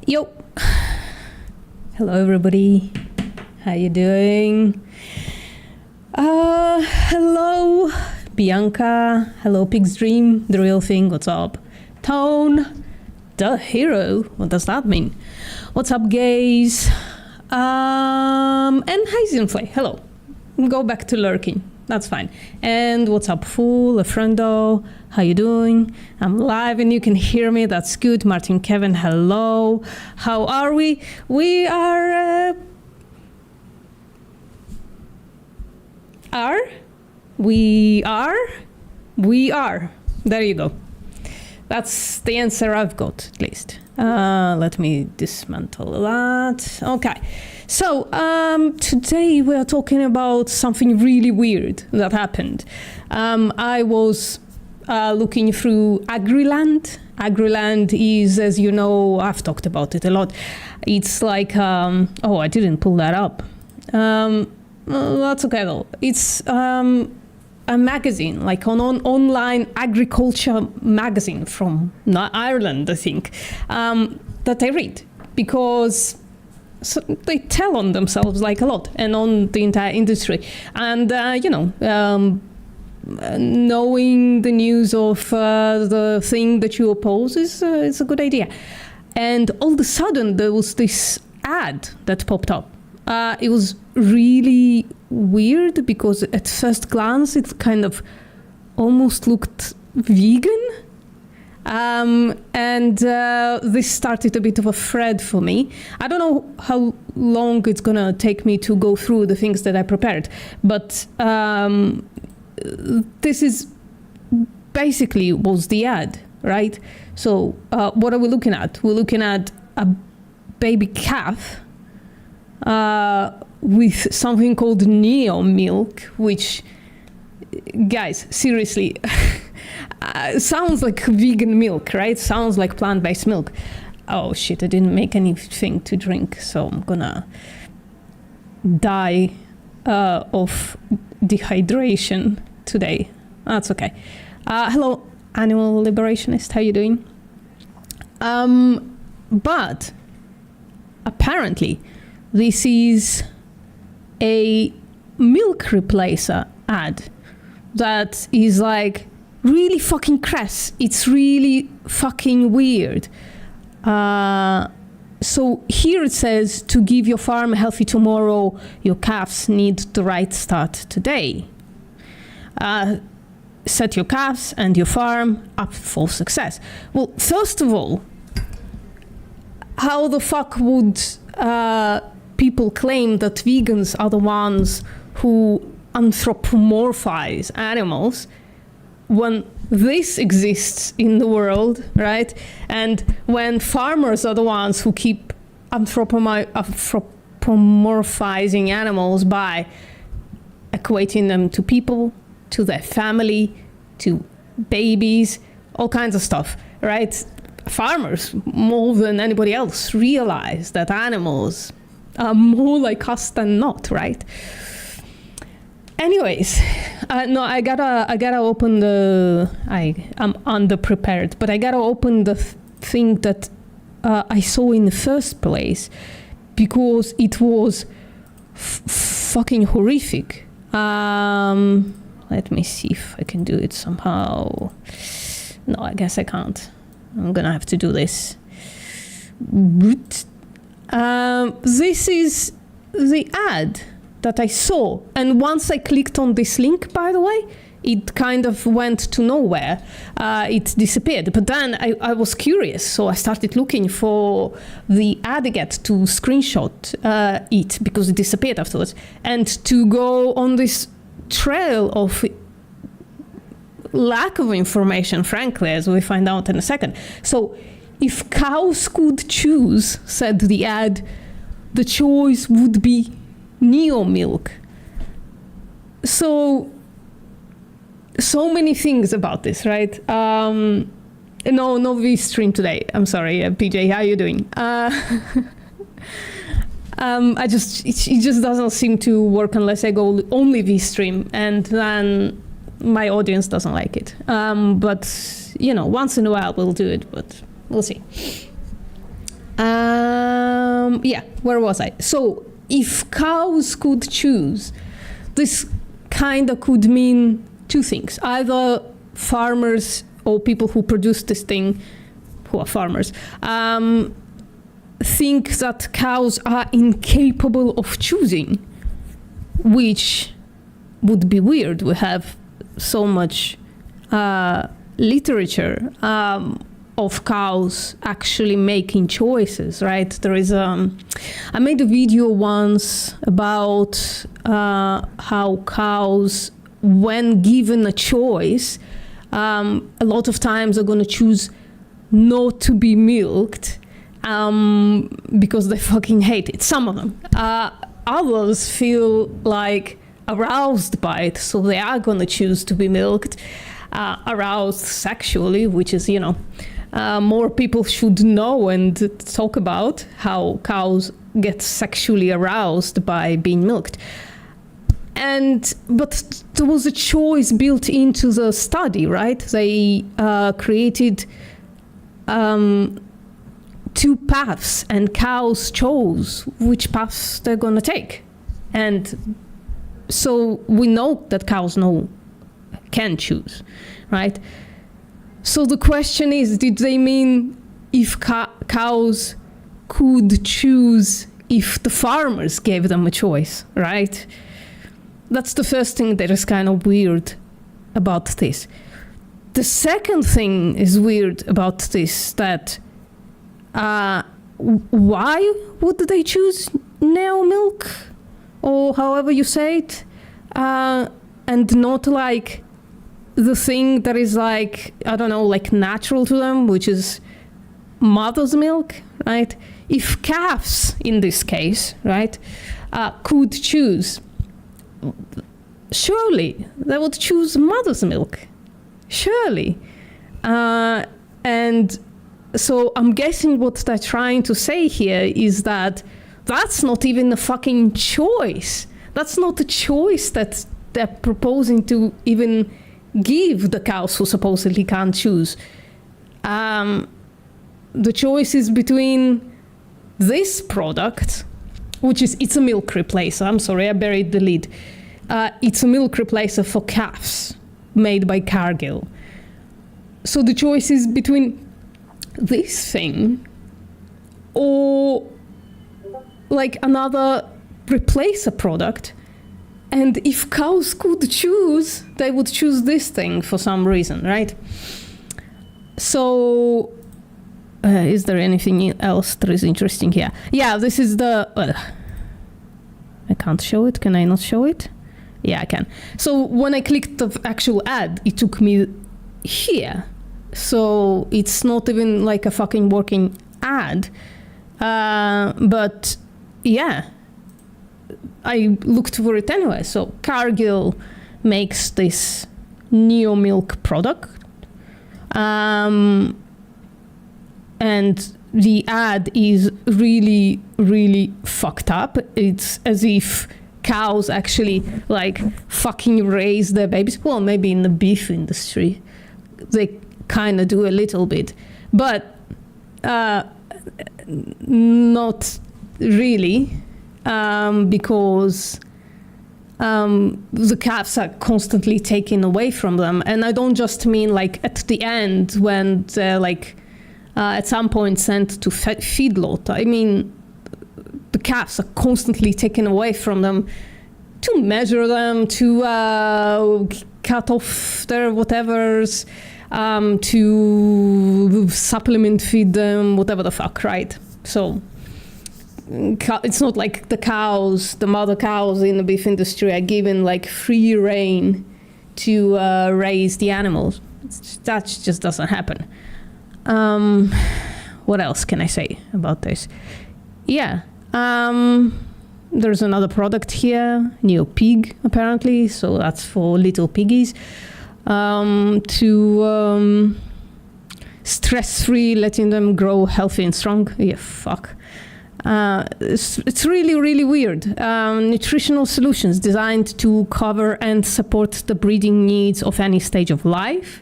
Yo. Hello, everybody. How you doing? Hello, Bianca. Hello, Pig's Dream. The Real Thing. What's up? Tone. The Hero. What does that mean? What's up, guys? And hi, Zinflay. Hello. Go back to lurking. That's fine. And what's up, Fool? A friendo. How you doing? I'm live and you can hear me. That's good. Martin, Kevin, hello. How are we? We are... We are. There you go. That's the answer I've got, at least. Let me dismantle that. Okay. So, today we are talking about something really weird that happened. I was looking through Agriland. Agriland is, as you know, I've talked about it a lot. It's like, oh, I didn't pull that up. That's okay though. It's a magazine, like an online agriculture magazine from Ireland, I think, that I read because they tell on themselves like a lot and on the entire industry. And, knowing the news of the thing that you oppose is a good idea. And all of a sudden, there was this ad that popped up. It was really weird because at first glance, it kind of almost looked vegan. And this started a bit of a thread for me. I don't know how long it's going to take me to go through the things that I prepared, but this is basically was the ad, right? So what are we looking at? We're looking at a baby calf with something called Neo milk, which, guys, seriously, sounds like vegan milk, right? Sounds like plant-based milk. Oh shit, I didn't make anything to drink, so I'm gonna die of dehydration today. That's okay. Hello, Animal Liberationist, how you doing? But apparently this is a milk replacer ad that is like really fucking crass. It's really fucking weird. So here it says, to give your farm a healthy tomorrow, your calves need the right start today. Set your calves and your farm up for success. Well, first of all, how the fuck would people claim that vegans are the ones who anthropomorphize animals when this exists in the world, right? And when farmers are the ones who keep anthropomorphizing animals by equating them to people, to their family, to babies, all kinds of stuff, right? Farmers, more than anybody else, realize that animals are more like us than not, right? Anyways, no, I gotta open I'm underprepared, but I gotta open the thing that I saw in the first place because it was fucking horrific. Let me see if I can do it somehow. No, I guess I can't. I'm gonna have to do this. This is the ad that I saw. And once I clicked on this link, by the way, it kind of went to nowhere. It disappeared. But then I was curious, so I started looking for the ad again to screenshot it because it disappeared afterwards. And to go on this trail of lack of information, frankly, as we find out in a second. So if cows could choose, said the ad, the choice would be Neo milk. So many things about this, right? No V stream today. I'm sorry, PJ, how are you doing? It just doesn't seem to work unless I go only V stream, and then my audience doesn't like it. But once in a while we'll do it, but we'll see. Yeah, where was I? So if cows could choose, this kind of could mean two things. Either farmers or people who produce this thing, who are farmers, think that cows are incapable of choosing, which would be weird. We have so much literature of cows actually making choices, right? There is I made a video once about how cows, when given a choice, a lot of times are going to choose not to be milked because they fucking hate it. Some of them. Others feel like aroused by it, so they are going to choose to be milked. Aroused sexually, which is, more people should know and talk about how cows get sexually aroused by being milked. But there was a choice built into the study, right? They created two paths, and cows chose which paths they're gonna take. And so we know that cows can choose, right? So the question is, did they mean if cows could choose if the farmers gave them a choice, right? That's the first thing that is kind of weird about this. The second thing is weird about this, that why would they choose neo milk, or however you say it, and not like the thing that is like, I don't know, like natural to them, which is mother's milk, right? If calves, in this case, right, could choose, surely they would choose mother's milk, surely. And so I'm guessing what they're trying to say here is that that's not even a fucking choice. That's not a choice that they're proposing to even give the cows who supposedly can't choose. The choice is between this product, which is, it's a milk replacer. I'm sorry, I buried the lead. It's a milk replacer for calves made by Cargill. So the choice is between this thing or like another replacer product. And if cows could choose, they would choose this thing for some reason, right? So, is there anything else that is interesting here? Yeah, this is the... I can't show it. Can I not show it? Yeah, I can. So when I clicked the actual ad, it took me here. So it's not even like a fucking working ad. But yeah. I looked for it anyway. So Cargill makes this Neo Milk product. And the ad is really, really fucked up. It's as if cows actually like fucking raise their babies. Well, maybe in the beef industry, they kind of do a little bit, but not really. Because the calves are constantly taken away from them. And I don't just mean like at the end when they're like at some point sent to feedlot. I mean, the calves are constantly taken away from them to measure them, to cut off their whatevers, to supplement feed them, whatever the fuck, right? So it's not like the mother cows in the beef industry are given like free rein to raise the animals. That just doesn't happen. What else can I say about this? Yeah, there's another product here, Neo Pig, apparently. So that's for little piggies. To stress-free, letting them grow healthy and strong. Yeah, fuck. It's really, really weird. Nutritional solutions designed to cover and support the breeding needs of any stage of life.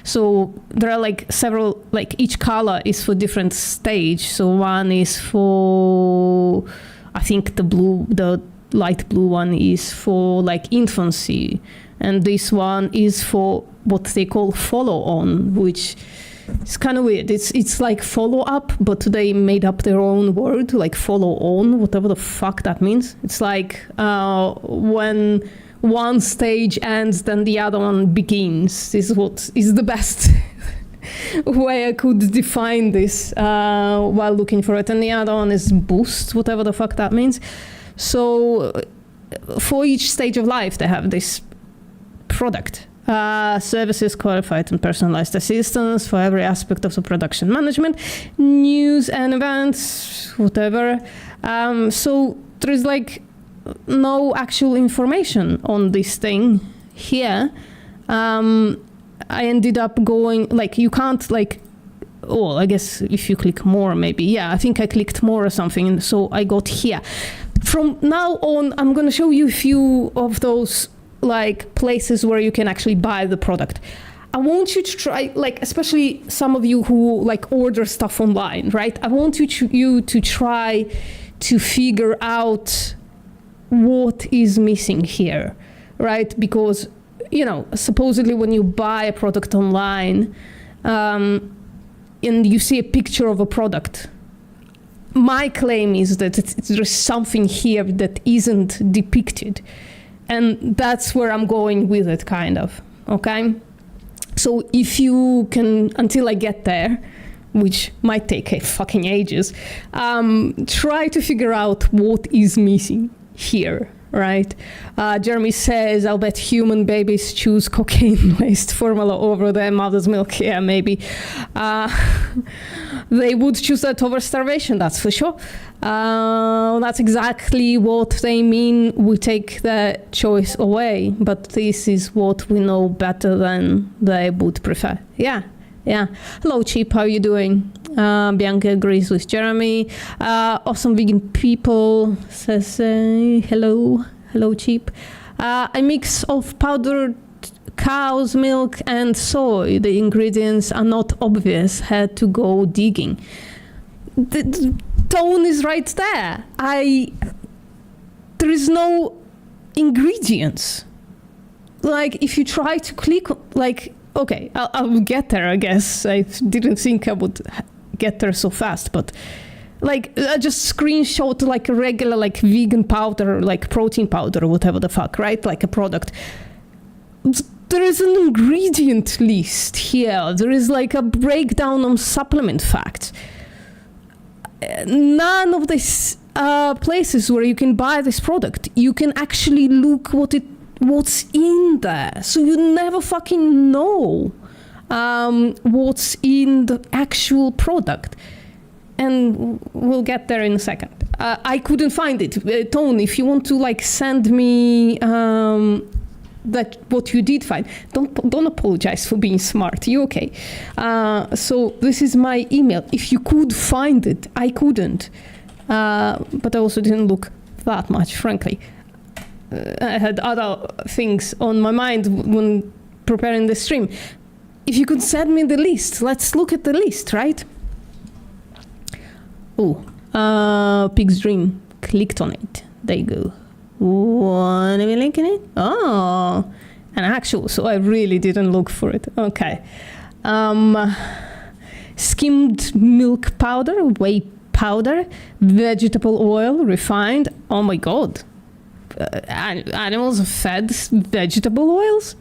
So there are like several, like each color is for different stage. So one is for, I think the light blue one is for like infancy. And this one is for what they call follow on, which is kind of weird. It's like follow up, but they made up their own word, like follow on, whatever the fuck that means. It's like when one stage ends, then the other one begins. This is what is the best way I could define this while looking for it. And the other one is boost, whatever the fuck that means. So for each stage of life, they have this product. Services, qualified and personalized assistance for every aspect of the production management, news and events, whatever. So there is like no actual information on this thing here. I ended up going, like, you can't like, oh, I guess if you click more, maybe. Yeah, I think I clicked more or something, and so I got here. From now on, I'm going to show you a few of those like places where you can actually buy the product. I want you to try, like, especially some of you who like order stuff online, right? I want you to try to figure out what is missing here, right? Because, you know, supposedly when you buy a product online and you see a picture of a product, my claim is that there's something here that isn't depicted. And that's where I'm going with it, kind of, okay? So if you can, until I get there, which might take fucking ages, try to figure out what is missing here, right? Jeremy says, I'll bet human babies choose cocaine-laced formula over their mother's milk. Yeah, maybe. They would choose that over starvation, that's for sure. That's exactly what they mean. We take the choice away, but this is what we know better than they would prefer. Yeah. Hello, Chip. How are you doing? Bianca agrees with Jeremy. Awesome Vegan People says, hello, Chip. A mix of powdered cow's milk and soy. The ingredients are not obvious. Had to go digging. The tone is right there. There is no ingredients. Like, if you try to click, like, okay, I'll get there, I guess. I didn't think I would get there so fast, but like, I just screenshot like a regular, like, vegan powder, like protein powder or whatever the fuck, right? Like a product. There is an ingredient list here. There is like a breakdown on supplement facts. None of these places where you can buy this product, you can actually look what's in there. So you never fucking know what's in the actual product. And we'll get there in a second. I couldn't find it. Tone, if you want to like send me that what you did find, don't apologize for being smart. You okay? So this is my email. If you could find it, I couldn't. But I also didn't look that much, frankly. I had other things on my mind when preparing the stream. If you could send me the list, let's look at the list, right? Oh, Pig's Dream. Clicked on it. There you go. Want me linking it? Oh, an actual. So I really didn't look for it. Okay. Skimmed milk powder, whey powder, vegetable oil, refined. Oh my God. Animals are fed vegetable oils.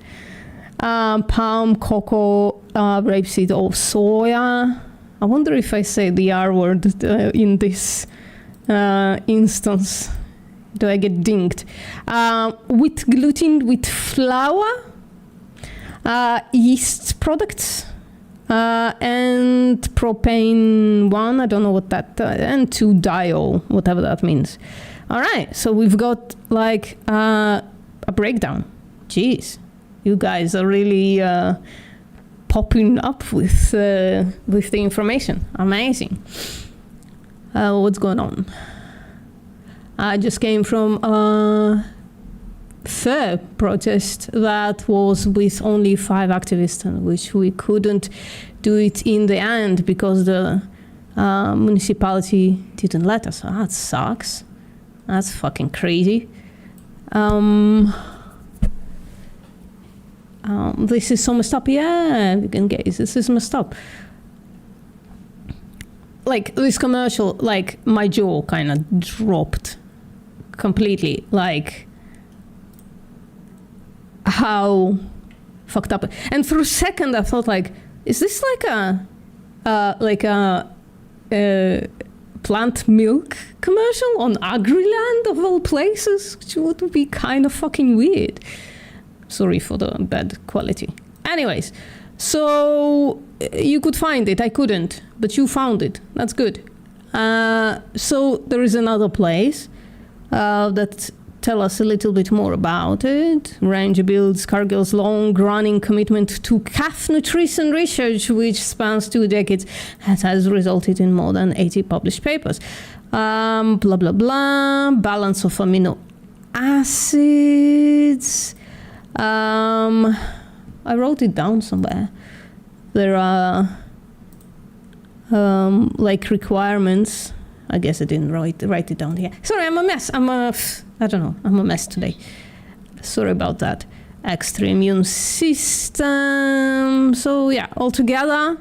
Palm, cocoa, rapeseed, or soya. I wonder if I say the R word in this instance. Do I get dinged? With gluten, with flour, yeast products, and propane 1, I don't know what that, and 2-diol, whatever that means. All right, so we've got like a breakdown. Jeez, you guys are really popping up with the information. Amazing. What's going on? I just came from fair protest that was with only 5 activists, and which we couldn't do it in the end because the municipality didn't let us. That sucks. That's fucking crazy. This is so messed up. Yeah, vegan gays, this is messed up. Like, this commercial, like, my jaw kind of dropped completely. Like, how fucked up. And for a second I thought, like, is this like a plant milk commercial on Agriland of all places, which would be kind of fucking weird. Sorry for the bad quality. Anyways, so you could find it. I couldn't, but you found it. That's good. So there is another place that tell us a little bit more about it. Ranger builds Cargill's long-running commitment to calf nutrition research, which spans 2 decades, has resulted in more than 80 published papers. Blah, blah, blah. Balance of amino acids. I wrote it down somewhere. There are like requirements. I guess I didn't write it down here. Sorry, I'm a mess. I don't know. I'm a mess today. Sorry about that. Extra immune system. So yeah, altogether,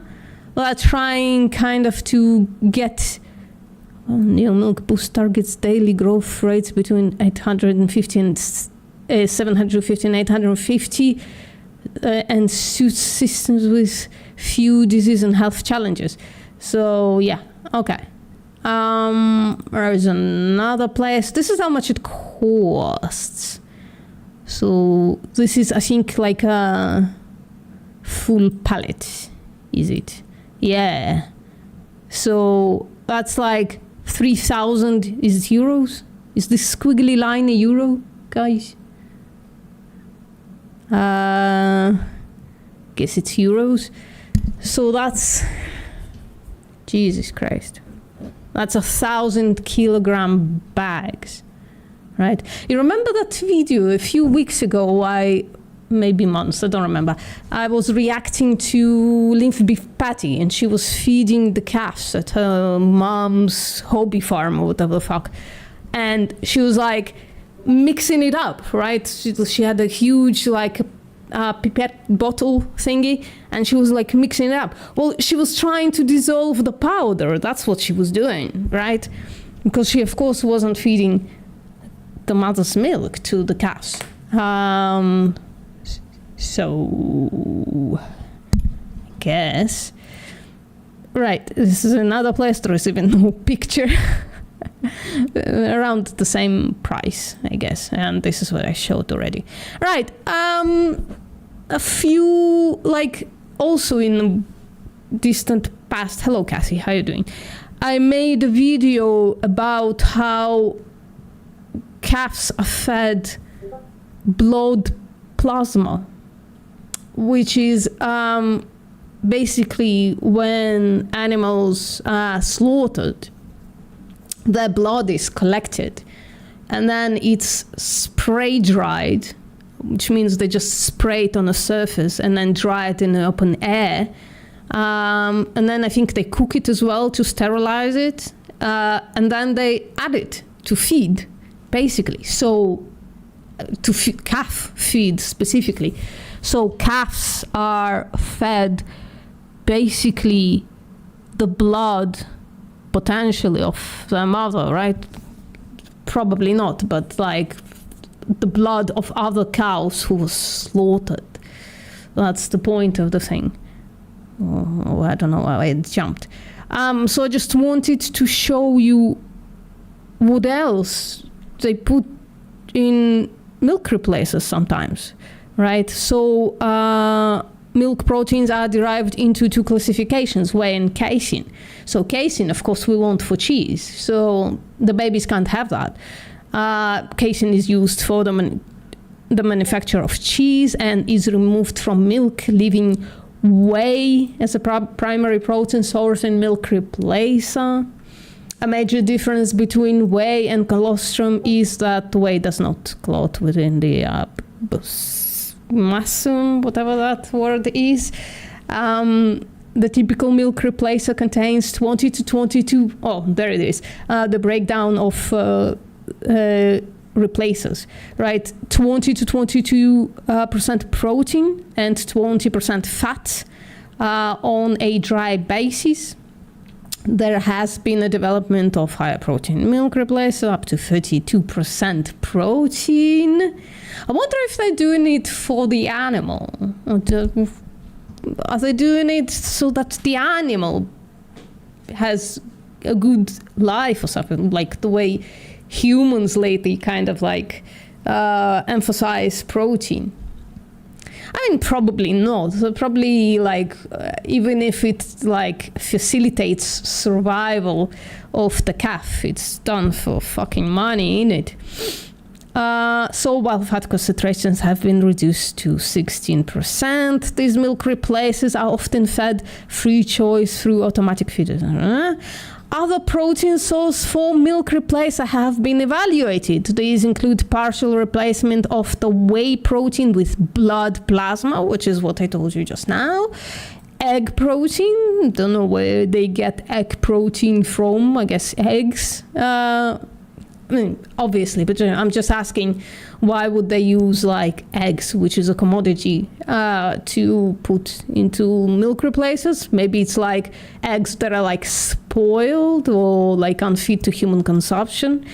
we're trying kind of to get Neil Milk Boost targets daily growth rates between 850 and 750 and 850, and suits systems with few disease and health challenges. So yeah, okay. There is another place. This is how much it costs. So this is, I think, like a full pallet, is it? Yeah. So that's like 3,000, is it euros? Is this squiggly line a euro, guys? Guess it's euros. So that's, Jesus Christ. That's 1,000 kilogram bags, right? You remember that video a few weeks ago? Maybe months, I don't remember. I was reacting to Lymph Beef Patty, and she was feeding the calves at her mom's hobby farm or whatever the fuck. And she was like mixing it up, right? She had a huge like pipette bottle thingy, and she was like mixing it up. Well, she was trying to dissolve the powder. That's what she was doing, right? Because she, of course, wasn't feeding the mother's milk to the calves. So, I guess. Right, this is another place. There is even no picture. Around the same price, I guess. And this is what I showed already. Right, a few, like, also in the distant past. Hello, Cassie, how you doing? I made a video about how calves are fed blood plasma, which is basically when animals are slaughtered, their blood is collected and then it's spray dried, which means they just spray it on a surface and then dry it in the open air. And then I think they cook it as well to sterilize it. And then they add it to feed, basically. So to feed, calf feed specifically. So calves are fed basically the blood potentially of their mother, right? Probably not, but like the blood of other cows who was slaughtered. That's the point of the thing. Oh, I don't know how I jumped. So I just wanted to show you what else they put in milk replacers sometimes, right? So milk proteins are derived into 2 classifications, whey and casein. So casein, of course, we want for cheese. So the babies can't have that. Casein is used for the manufacture of cheese and is removed from milk, leaving whey as a primary protein source in milk replacer. a major difference between whey and colostrum is that whey does not clot within the massum, whatever that word is. The typical milk replacer contains 20 to 22, oh, there it is, the breakdown of replacers, right? 20 to 22% protein and 20% fat on a dry basis. There has been a development of higher protein milk replacer up to 32% protein. I wonder if they're doing it for the animal. Are they doing it so that the animal has a good life or something, like the way humans lately kind of like emphasize protein? I mean, probably not. Probably like even if it like facilitates survival of the calf, it's done for fucking money, innit? So while fat concentrations have been reduced to 16%, these milk replacers are often fed free choice through automatic feeders. Other protein sources for milk replacer have been evaluated. These include partial replacement of the whey protein with blood plasma, which is what I told you just now. Egg protein, don't know where they get egg protein from, I guess eggs. I mean, obviously, but I'm just asking, why would they use like eggs, which is a commodity, to put into milk replacers? Maybe it's like eggs that are like spoiled or like unfit to human consumption.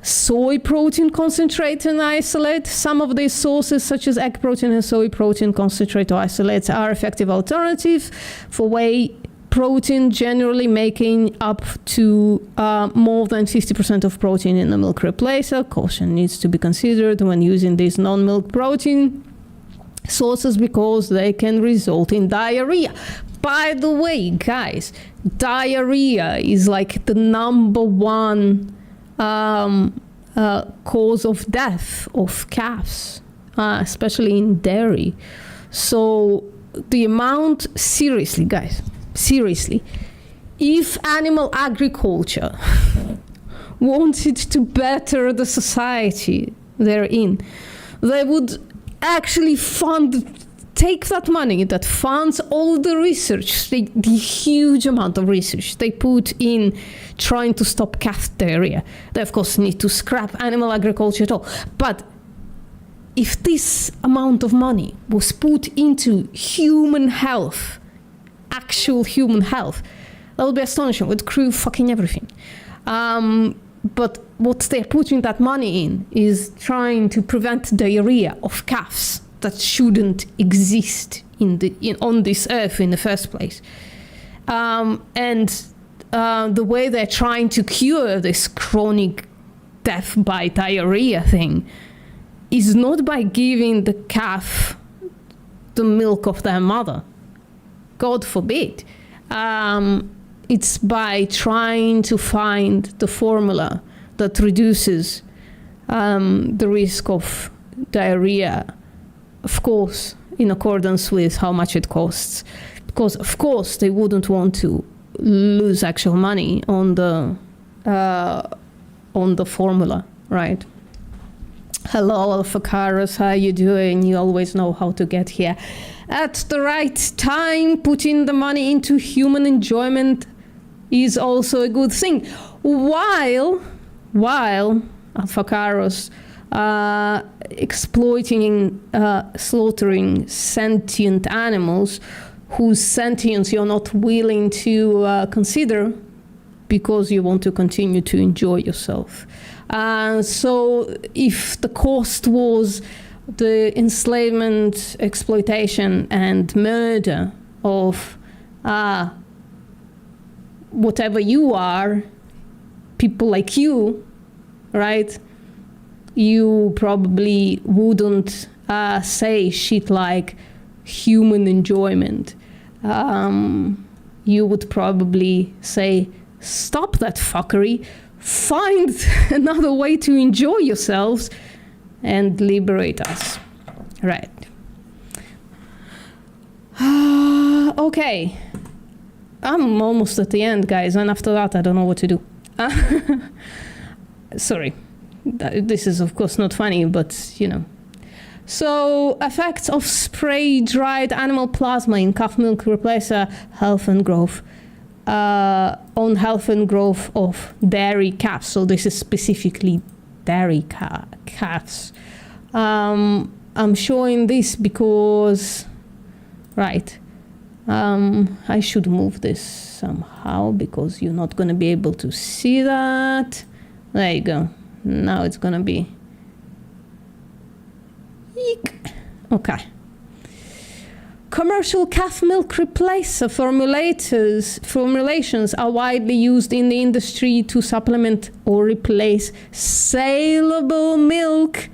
Soy protein concentrate and isolate. Some of these sources, such as egg protein and soy protein concentrate or isolates, are effective alternative for whey protein, generally making up to more than 50% of protein in the milk replacer. Caution needs to be considered when using these non-milk protein sources because they can result in diarrhea. By the way, guys, diarrhea is like the number one cause of death of calves, especially in dairy. So the amount, seriously, guys, seriously, if animal agriculture wanted to better the society they're in, they would actually take that money that funds all the research, the huge amount of research they put in trying to stop calf diarrhea. They, of course, need to scrap animal agriculture at all. But if this amount of money was put into human health, actual human health, that would be astonishing. It would crew fucking everything. But what they're putting that money in is trying to prevent diarrhea of calves that shouldn't exist on this earth in the first place. And the way they're trying to cure this chronic death by diarrhea thing is not by giving the calf the milk of their mother. God forbid. It's by trying to find the formula that reduces the risk of diarrhea, of course, in accordance with how much it costs. Because, of course, they wouldn't want to lose actual money on the formula, right? Hello, Alphacarus, how you doing? You always know how to get here at the right time. Putting the money into human enjoyment is also a good thing. While Alphacarus exploiting, slaughtering sentient animals whose sentience you're not willing to consider because you want to continue to enjoy yourself. So if the cost was the enslavement, exploitation, and murder of whatever you are, people like you, right? You probably wouldn't say shit like human enjoyment. You would probably say, stop that fuckery, find another way to enjoy yourselves and liberate us. Right. Okay. I'm almost at the end, guys, and after that, I don't know what to do. Sorry, this is of course not funny, but you know. So, effects of spray-dried animal plasma in calf milk replacer health and growth. On health and growth of dairy calves. So this is specifically dairy calves. I'm showing this because, right, I should move this somehow because you're not going to be able to see that. There you go. Now it's going to be... Eek. Okay. Commercial calf milk replacer formulations are widely used in the industry to supplement or replace saleable milk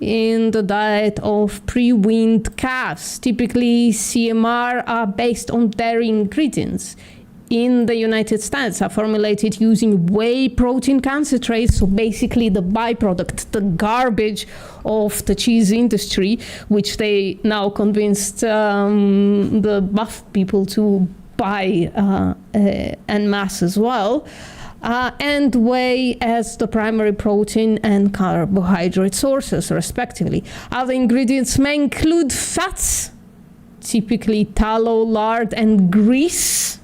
in the diet of pre-weaned calves. Typically, CMR are based on dairy ingredients. In the United States, are formulated using whey protein concentrates, so basically the byproduct, the garbage of the cheese industry, which they now convinced the buff people to buy en masse as well, and whey as the primary protein and carbohydrate sources, respectively. Other ingredients may include fats, typically tallow, lard, and grease.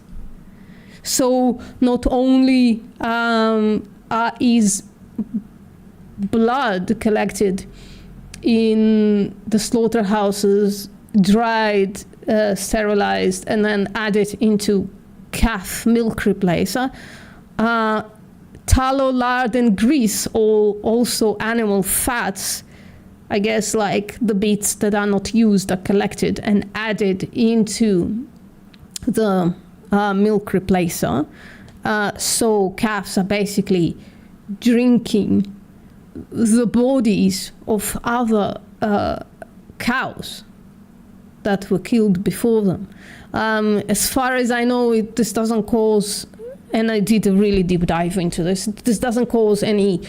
So not only is blood collected in the slaughterhouses, dried, sterilized, and then added into calf milk replacer, tallow, lard, and grease, or also animal fats, I guess like the bits that are not used, are collected and added into the milk replacer. So calves are basically drinking the bodies of other cows that were killed before them. As far as I know, this doesn't cause, and I did a really deep dive into this, this doesn't cause any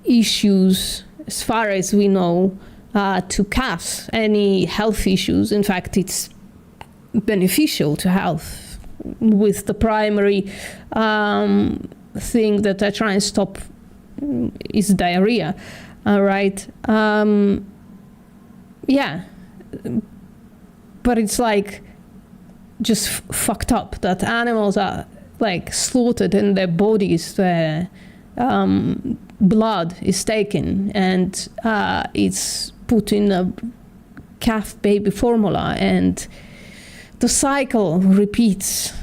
issues, as far as we know, to calves, any health issues. In fact, it's beneficial to health, with the primary thing that I try and stop is diarrhea. All right. Yeah. But it's like just fucked up that animals are like slaughtered and their bodies, their blood is taken and it's put in a calf baby formula, and the cycle repeats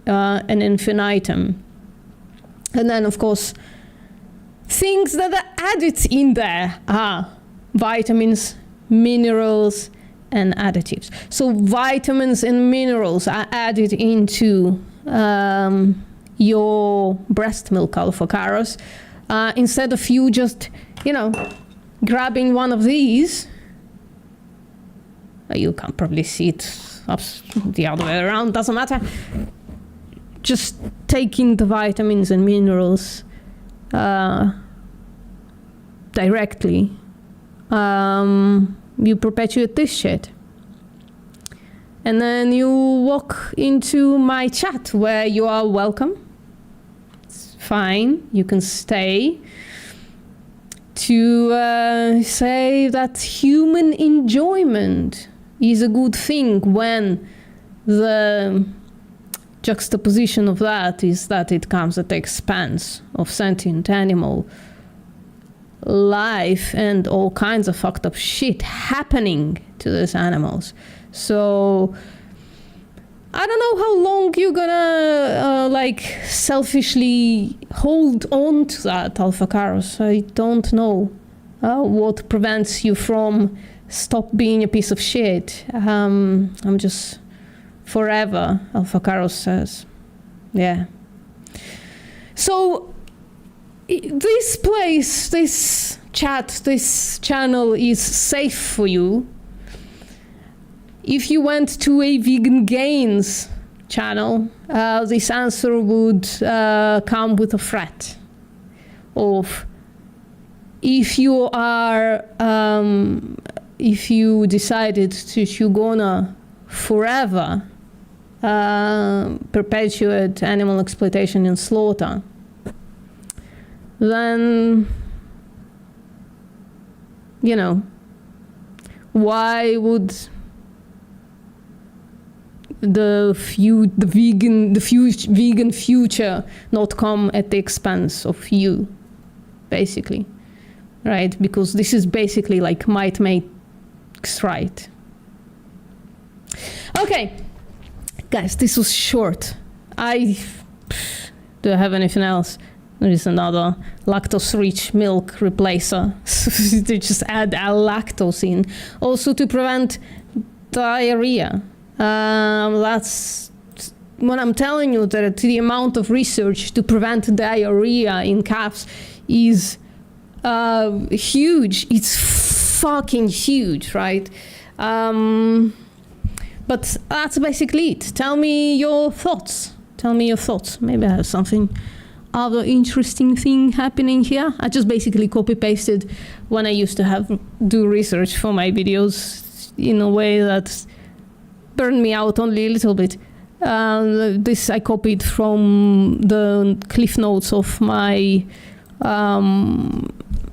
an infinitum. And then, of course, things that are added in there are vitamins, minerals, and additives. So vitamins and minerals are added into your breast milk, Alphacaros. Instead of you just, grabbing one of these, you can probably see it up the other way around, doesn't matter. Just taking the vitamins and minerals directly, you perpetuate this shit. And then you walk into my chat where you are welcome. It's fine, you can stay to say that human enjoyment is a good thing when the juxtaposition of that is that it comes at the expense of sentient animal life and all kinds of fucked up shit happening to these animals. So I don't know how long you're gonna selfishly hold on to that, Alphacaros. I don't know what prevents you from stop being a piece of shit. I'm just forever, Alphacaros says. Yeah. So this place, this chat, this channel is safe for you. If you went to a Vegan Gains channel, this answer would come with a threat of if you are, if you decided to you're gonna forever perpetuate animal exploitation and slaughter, then, you know, why would the vegan future not come at the expense of you, basically, right? Because this is basically like might makes right. Okay, guys, this was short. Do I have anything else? There is another lactose-rich milk replacer. They just add lactose in, also to prevent diarrhea. That's when I'm telling you that the amount of research to prevent diarrhea in calves is huge. It's fucking huge, right? But that's basically it. Tell me your thoughts. Maybe I have something other interesting thing happening here. I just basically copy pasted when I used to do research for my videos in a way that burned me out only a little bit. This I copied from the cliff notes of my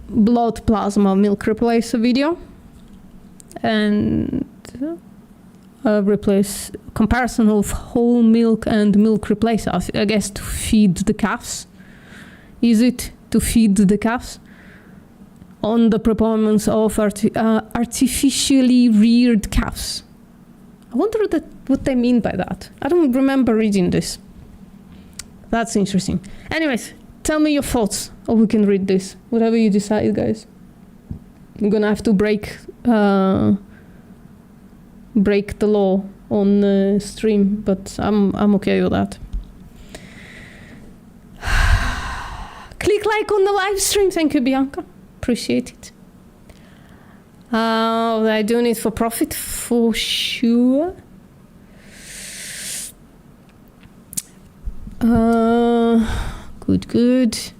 blood plasma milk replacer video, and replace comparison of whole milk and milk replacer. I guess to feed the calves. Is it to feed the calves? On the performance of artificially reared calves. I wonder what they mean by that. I don't remember reading this. That's interesting. Anyways, tell me your thoughts, or we can read this. Whatever you decide, guys. I'm gonna have to break the law on the stream, but I'm okay with that. Click like on the live stream. Thank you, Bianca. Appreciate it. They're doing it for profit, for sure. Good.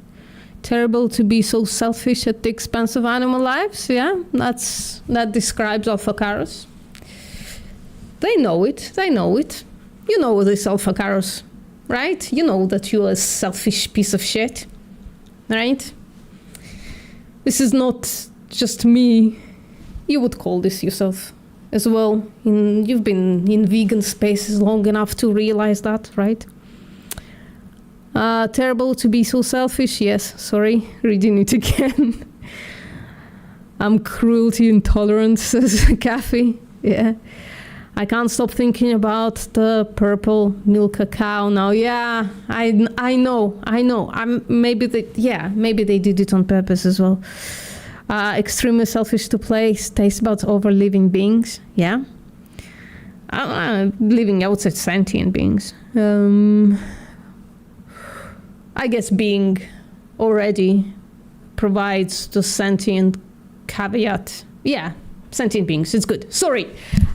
Terrible to be so selfish at the expense of animal lives. Yeah, that describes Alphacaros. They know it. You know this, Alphacaros, right? You know that you're a selfish piece of shit, right? This is not just me. You would call this yourself as well. You've been in vegan spaces long enough to realize that, right? Terrible to be so selfish. Yes, sorry, reading it again. I'm cruelty intolerant, says Kathy. Yeah. I can't stop thinking about the purple milk cacao now. Yeah, I know. Maybe they did it on purpose as well. Extremely selfish to place taste buds over living beings. Yeah. Living outside sentient beings. I guess being already provides the sentient caveat. Yeah, sentient beings, it's good. Sorry,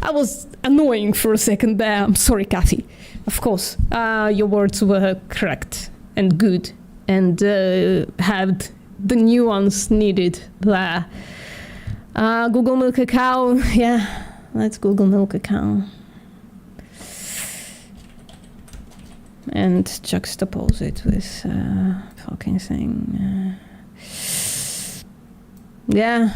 I was annoying for a second there. I'm sorry, Kathy. Of course, your words were correct and good and had the nuance needed there. Google milk cacao. Yeah, let's Google milk cacao. And juxtapose it with fucking thing. Yeah.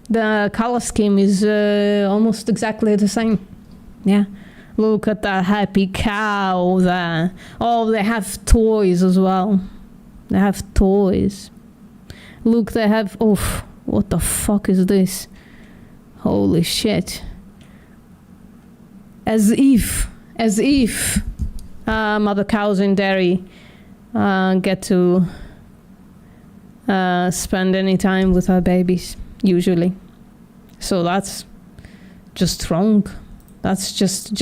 The color scheme is almost exactly the same. Yeah. Look at that happy cow there. Oh, they have toys as well. They have toys. Look, they have... Oh, what the fuck is this? Holy shit. As if mother cows in dairy get to spend any time with her babies, usually. So that's just wrong. That's just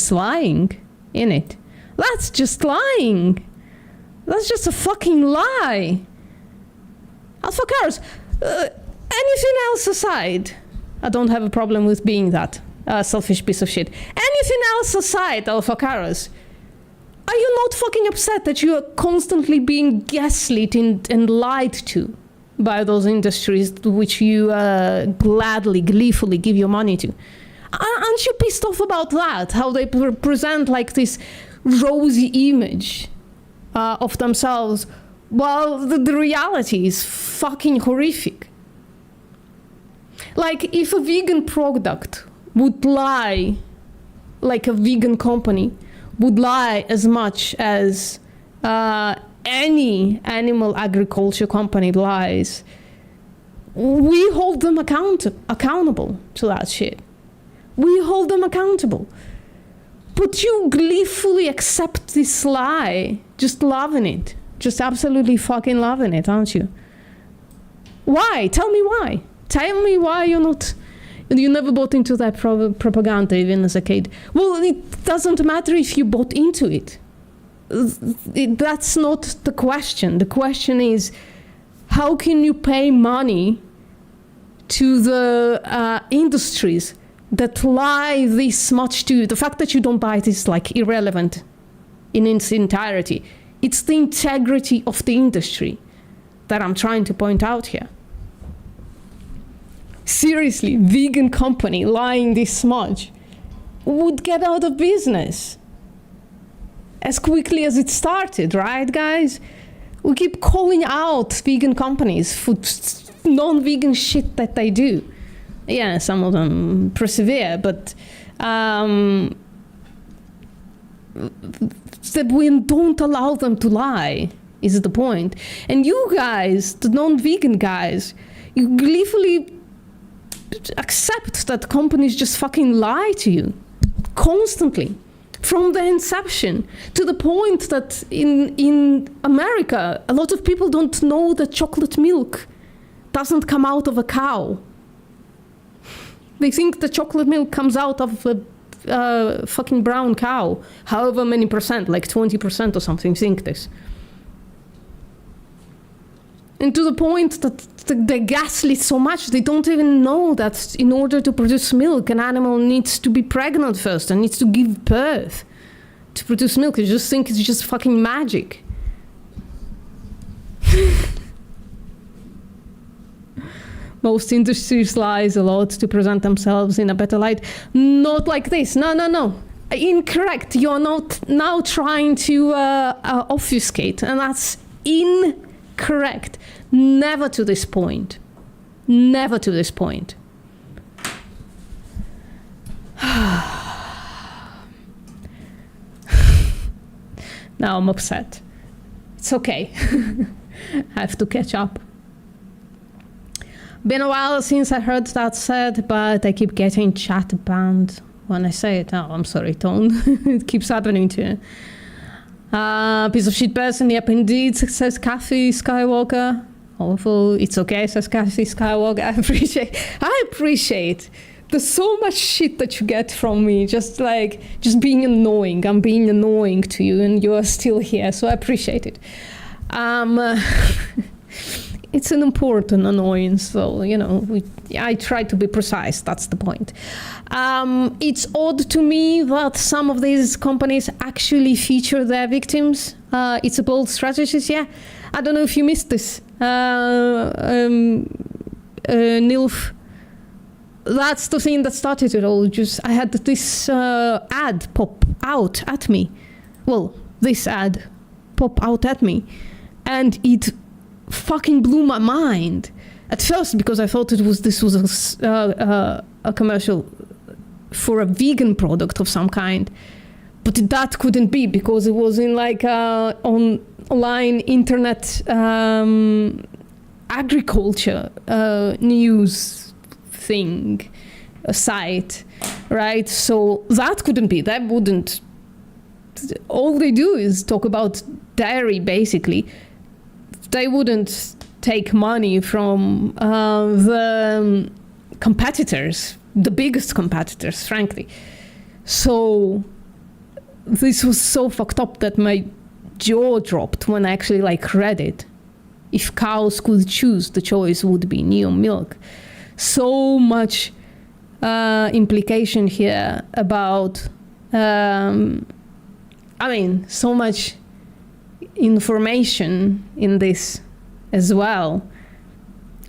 lying, innit? That's just lying. That's just a fucking lie. Alphacaros, anything else aside, I don't have a problem with being that. Selfish piece of shit. Anything else aside, Alphacaros, are you not fucking upset that you are constantly being gaslit and lied to? by those industries to which you gladly, gleefully give your money to. Aren't you pissed off about that? How they present like this rosy image of themselves, while the reality is fucking horrific. Like, if a vegan product would lie, like a vegan company would lie as much as any animal agriculture company lies, we hold them accountable to that shit. We hold them accountable. But you gleefully accept this lie, just loving it. Just absolutely fucking loving it, aren't you? Why? Tell me why. Tell me why you never bought into that propaganda even as a kid. Well, it doesn't matter if you bought into it. That's not the question. The question is, how can you pay money to the industries that lie this much to you? The fact that you don't buy it is like irrelevant in its entirety. It's the integrity of the industry that I'm trying to point out here. Seriously, vegan company lying this much would get out of business as quickly as it started, right, guys? We keep calling out vegan companies for non-vegan shit that they do. Yeah, some of them persevere, but that we don't allow them to lie is the point. And you guys, the non-vegan guys, you gleefully accept that companies just fucking lie to you constantly from the inception, to the point that in America, a lot of people don't know that chocolate milk doesn't come out of a cow. They think the chocolate milk comes out of a fucking brown cow, however many percent, like 20% or something, think this. And to the point that they gaslit so much, they don't even know that in order to produce milk, an animal needs to be pregnant first and needs to give birth to produce milk. They just think it's just fucking magic. Most industries lies a lot to present themselves in a better light. Not like this. No. Incorrect. You're not now trying to obfuscate, and that's incorrect. Never to this point. Never to this point. Now I'm upset. It's okay. I have to catch up. Been a while since I heard that said, but I keep getting chat banned when I say it. Oh, I'm sorry, Tone. It keeps happening to you. Piece of shit person, yep, indeed, says Kathy Skywalker. Awful, it's okay, says Kathy Skywalker. I appreciate. There's so much shit that you get from me, just being annoying. I'm being annoying to you, and you are still here, so I appreciate it. It's an important annoyance, so, I try to be precise, that's the point. It's odd to me that some of these companies actually feature their victims. It's a bold strategy, yeah. I don't know if you missed this. Nilf, that's the thing that started it all. I had this ad pop out at me. Well, this ad pop out at me, and it fucking blew my mind at first, because I thought this was a commercial for a vegan product of some kind, but that couldn't be, because it was in online internet agriculture news thing, a site, right? So that couldn't be. That wouldn't. All they do is talk about dairy, basically. They wouldn't take money from the competitors, the biggest competitors, frankly. So this was so fucked up that my jaw dropped when I actually read it. If cows could choose, the choice would be Neon milk. So much implication here about, so much information in this as well.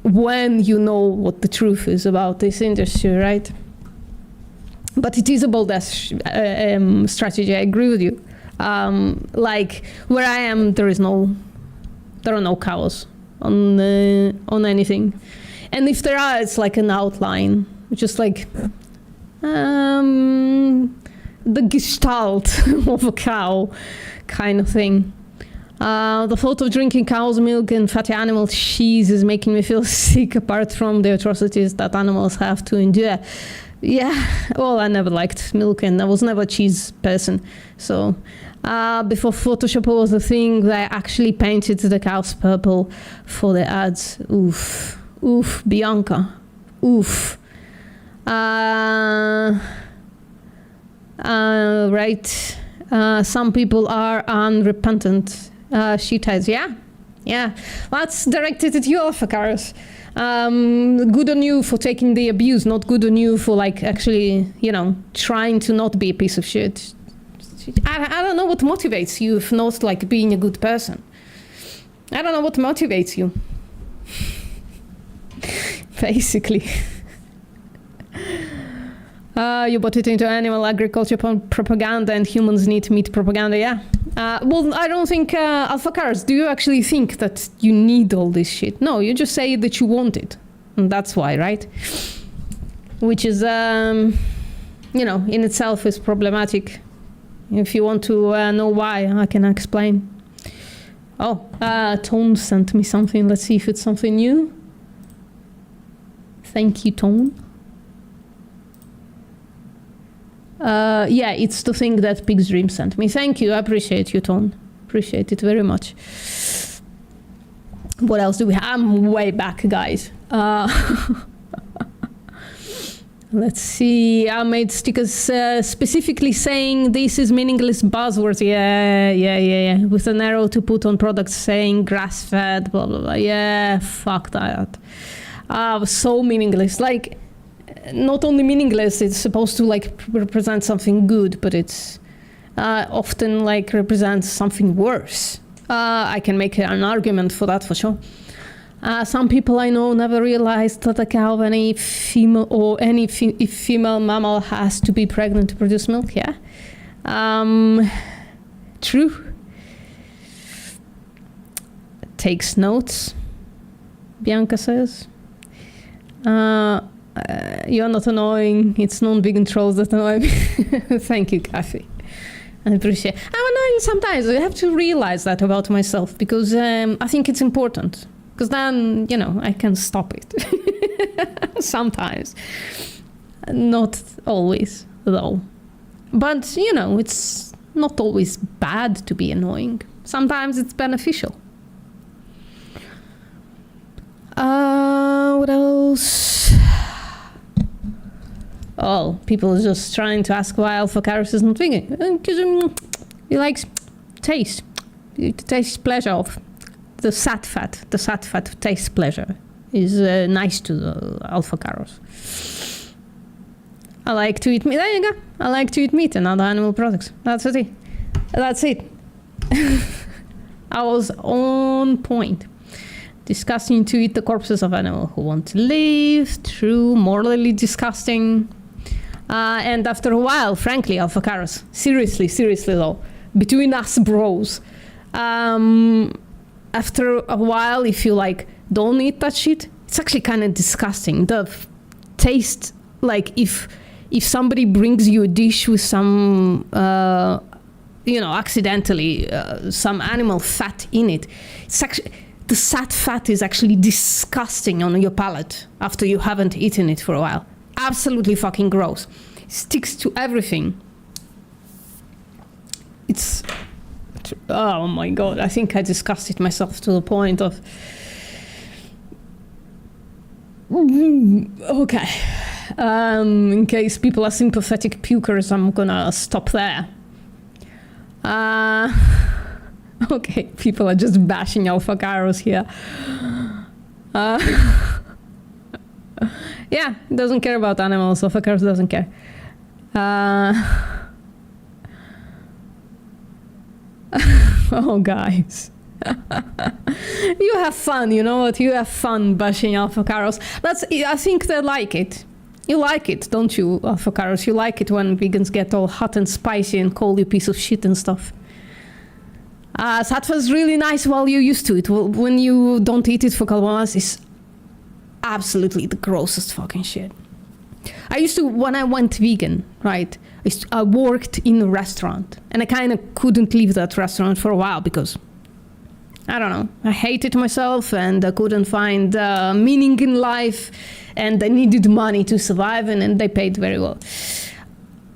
when you know what the truth is about this industry, right? But it is a bold strategy. I agree with you. Like where I am, there are no cows on anything, and if there are, it's like an outline, just like the gestalt of a cow, kind of thing. The thought of drinking cow's milk and fatty animal cheese is making me feel sick, apart from the atrocities that animals have to endure. Yeah, well, I never liked milk and I was never a cheese person. So before Photoshop was a thing, they actually painted the cows purple for the ads. Oof. Oof, Bianca. Oof. Right. Some people are unrepentant shitheads. Yeah. That's directed at you, Alphacaros. Good on you for taking the abuse, not good on you for like actually, trying to not be a piece of shit. I don't know what motivates you if not like being a good person. I don't know what motivates you. Basically. You bought it into animal agriculture propaganda and humans need meat propaganda, yeah. Well, I don't think, Alphacaros, do you actually think that you need all this shit? No, you just say that you want it. And that's why, right? Which is, in itself is problematic. If you want to know why, I can explain. Oh, Tone sent me something. Let's see if it's something new. Thank you, Tone. Yeah, it's the thing that Pig's Dream sent me. Thank you. I appreciate you, Tone. Appreciate it very much. What else do we have? I'm way back, guys. Let's see. I made stickers specifically saying this is meaningless buzzwords. Yeah. With an arrow to put on products saying grass-fed, blah, blah, blah. Yeah, fuck that. So meaningless. Like, not only meaningless, it's supposed to like represent something good, but it's often like represents something worse. I can make an argument for that for sure. Some people I know never realized that a cow, any female or any female mammal has to be pregnant to produce milk. Yeah, true. Takes notes. Bianca says. You're not annoying. It's non-vegan trolls that annoy me. Thank you, Kathy. I appreciate it. I'm annoying sometimes. I have to realize that about myself because I think it's important. Because then, I can stop it. Sometimes. Not always, though. But, it's not always bad to be annoying. Sometimes it's beneficial. What else? Oh, people are just trying to ask why Alphacaros isn't vegan. Because he likes taste. The taste pleasure of the sat fat. The sat fat taste pleasure is nice to the Alphacaros. I like to eat meat. There you go. I like to eat meat and other animal products. That's it. That's it. I was on point. Disgusting to eat the corpses of animals who want to live. True. Morally disgusting. And after a while, frankly, Alphacaros, seriously though, between us bros, after a while, if you like don't eat that shit, it's actually kind of disgusting. The taste, like if somebody brings you a dish with some, accidentally some animal fat in it, it's actually the sat fat is actually disgusting on your palate after you haven't eaten it for a while. Absolutely fucking gross. It sticks to everything. It's... Oh my god, I think I disgusted myself to the point of... Okay. In case people are sympathetic pukers, I'm gonna stop there. Okay, people are just bashing Alphacaros here. Yeah, doesn't care about animals. Alphacaros doesn't care. Oh, guys. You have fun, you know what? You have fun bashing avocados. I think they like it. You like it, don't you, avocados? You like it when vegans get all hot and spicy and call you piece of shit and stuff. Sattva's really nice while you're used to it. Well, when you don't eat it for a couple of months, it's absolutely the grossest fucking shit. I used to, when I went vegan, right, I worked in a restaurant, and I kind of couldn't leave that restaurant for a while because, I don't know, I hated myself and I couldn't find meaning in life, and I needed money to survive, and they paid very well.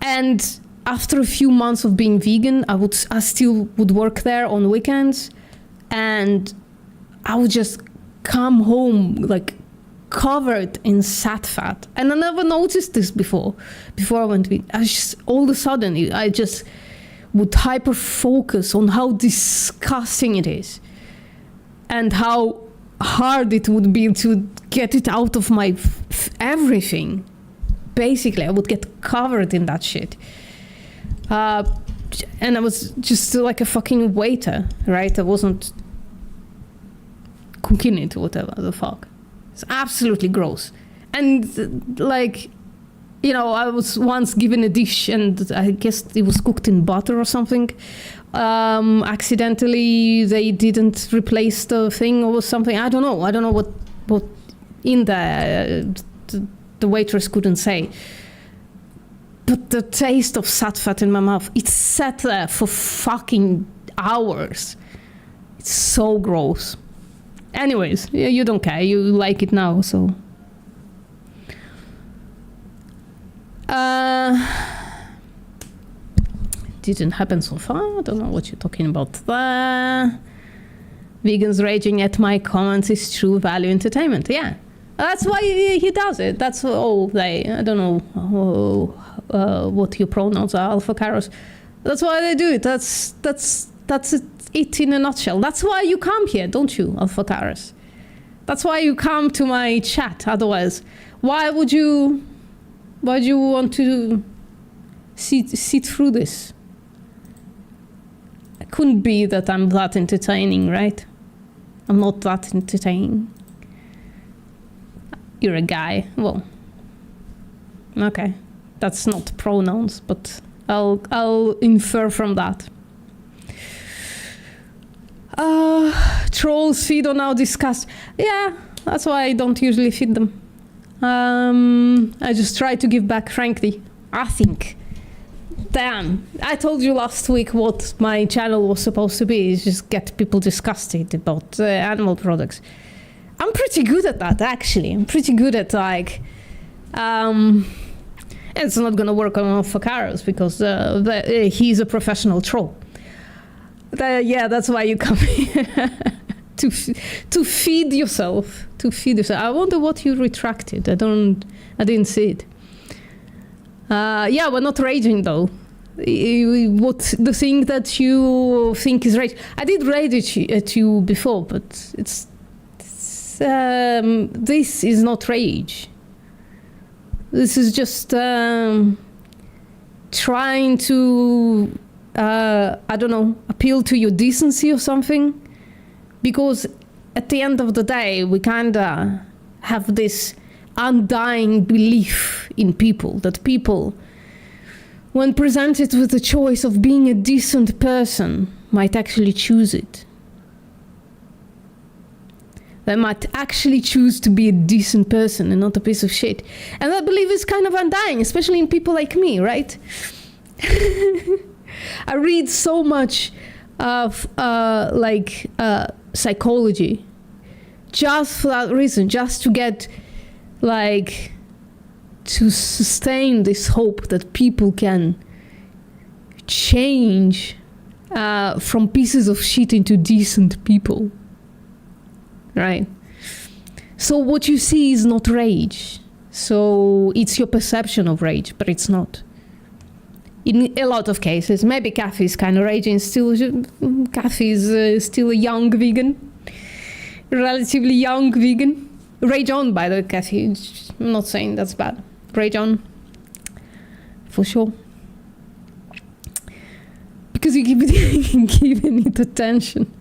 And after a few months of being vegan, I still would work there on weekends, and I would just come home like covered in sat fat. And I never noticed this before I went vegan. I just, all of a sudden, I just would hyper focus on how disgusting it is and how hard it would be to get it out of my everything. Basically, I would get covered in that shit. And I was just like a fucking waiter, right? I wasn't cooking it, whatever the fuck. It's absolutely gross. And like, you know, I was once given a dish, and I guess it was cooked in butter or something. Accidentally, they didn't replace the thing or something. I don't know what in there. The waitress couldn't say. But the taste of sat fat in my mouth, it sat there for fucking hours. It's so gross. Anyways, you don't care. You like it now, so. Didn't happen so far. I don't know what you're talking about there. Vegans raging at my comments is true value entertainment. Yeah. That's why he does it. That's all they. I don't know what your pronouns are, avocados. That's why they do it. That's it in a nutshell. That's why you come here, don't you, avocados? That's why you come to my chat. Otherwise, why would you want to sit through this? It couldn't be that I'm that entertaining, right? I'm not that entertaining. You're a guy. Well, okay. That's not pronouns, but I'll infer from that. Trolls feed on our disgust. Yeah, that's why I don't usually feed them. I just try to give back frankly. I think. Damn. I told you last week what my channel was supposed to be, is just get people disgusted about animal products. I'm pretty good at that, actually. I'm pretty good at, like... it's not gonna work on avocados because he's a professional troll. Yeah, that's why you come here. to feed yourself. To feed yourself. I wonder what you retracted. I didn't see it. Yeah, we're not raging though. What the thing that you think is rage? I did rage at you before, but this is not rage. This is just trying to, I don't know, appeal to your decency or something. Because at the end of the day, we kind of have this undying belief in people, that people, when presented with the choice of being a decent person, might actually choose it. They might actually choose to be a decent person and not a piece of shit. And that belief is kind of undying, especially in people like me, right? I read so much of psychology just for that reason, just to get to sustain this hope that people can change from pieces of shit into decent people. Right? So what you see is not rage. So it's your perception of rage, but it's not. In a lot of cases, maybe Kathy is kind of raging still. Kathy is still a young vegan. Relatively young vegan. Rage on, by the way, Kathy. I'm not saying that's bad. Rage on. For sure. Because you keep giving it attention.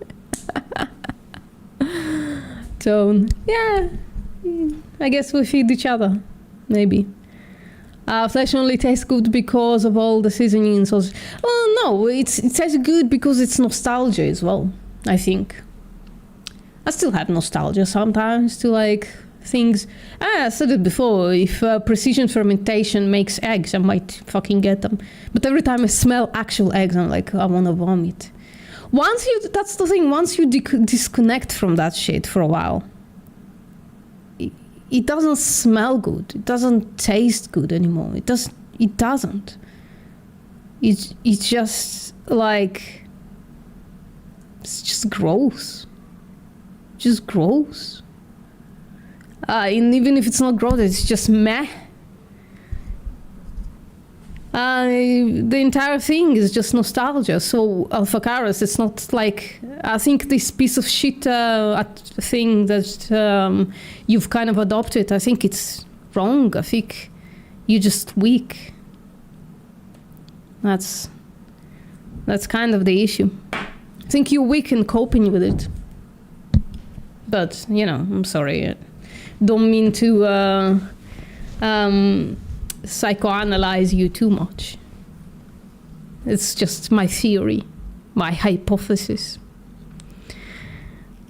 So, yeah, I guess we feed each other, maybe. Flesh only tastes good because of all the seasonings. Oh, no, it tastes good because it's nostalgia as well, I think. I still have nostalgia sometimes to like things. I said it before, if precision fermentation makes eggs, I might fucking get them. But every time I smell actual eggs, I'm like, I want to vomit. That's the thing, once you disconnect from that shit for a while, it doesn't smell good. It doesn't taste good anymore. It doesn't. It's just like, it's just gross. Just gross. And even if it's not gross, it's just meh. The entire thing is just nostalgia. So Alphacaris, it's not like, I think this piece of shit thing that you've kind of adopted, I think it's wrong. I think you're just weak. That's kind of the issue. I think you're weak in coping with it. But, you know, I'm sorry. Don't mean to psychoanalyze you too much. It's just my theory, my hypothesis.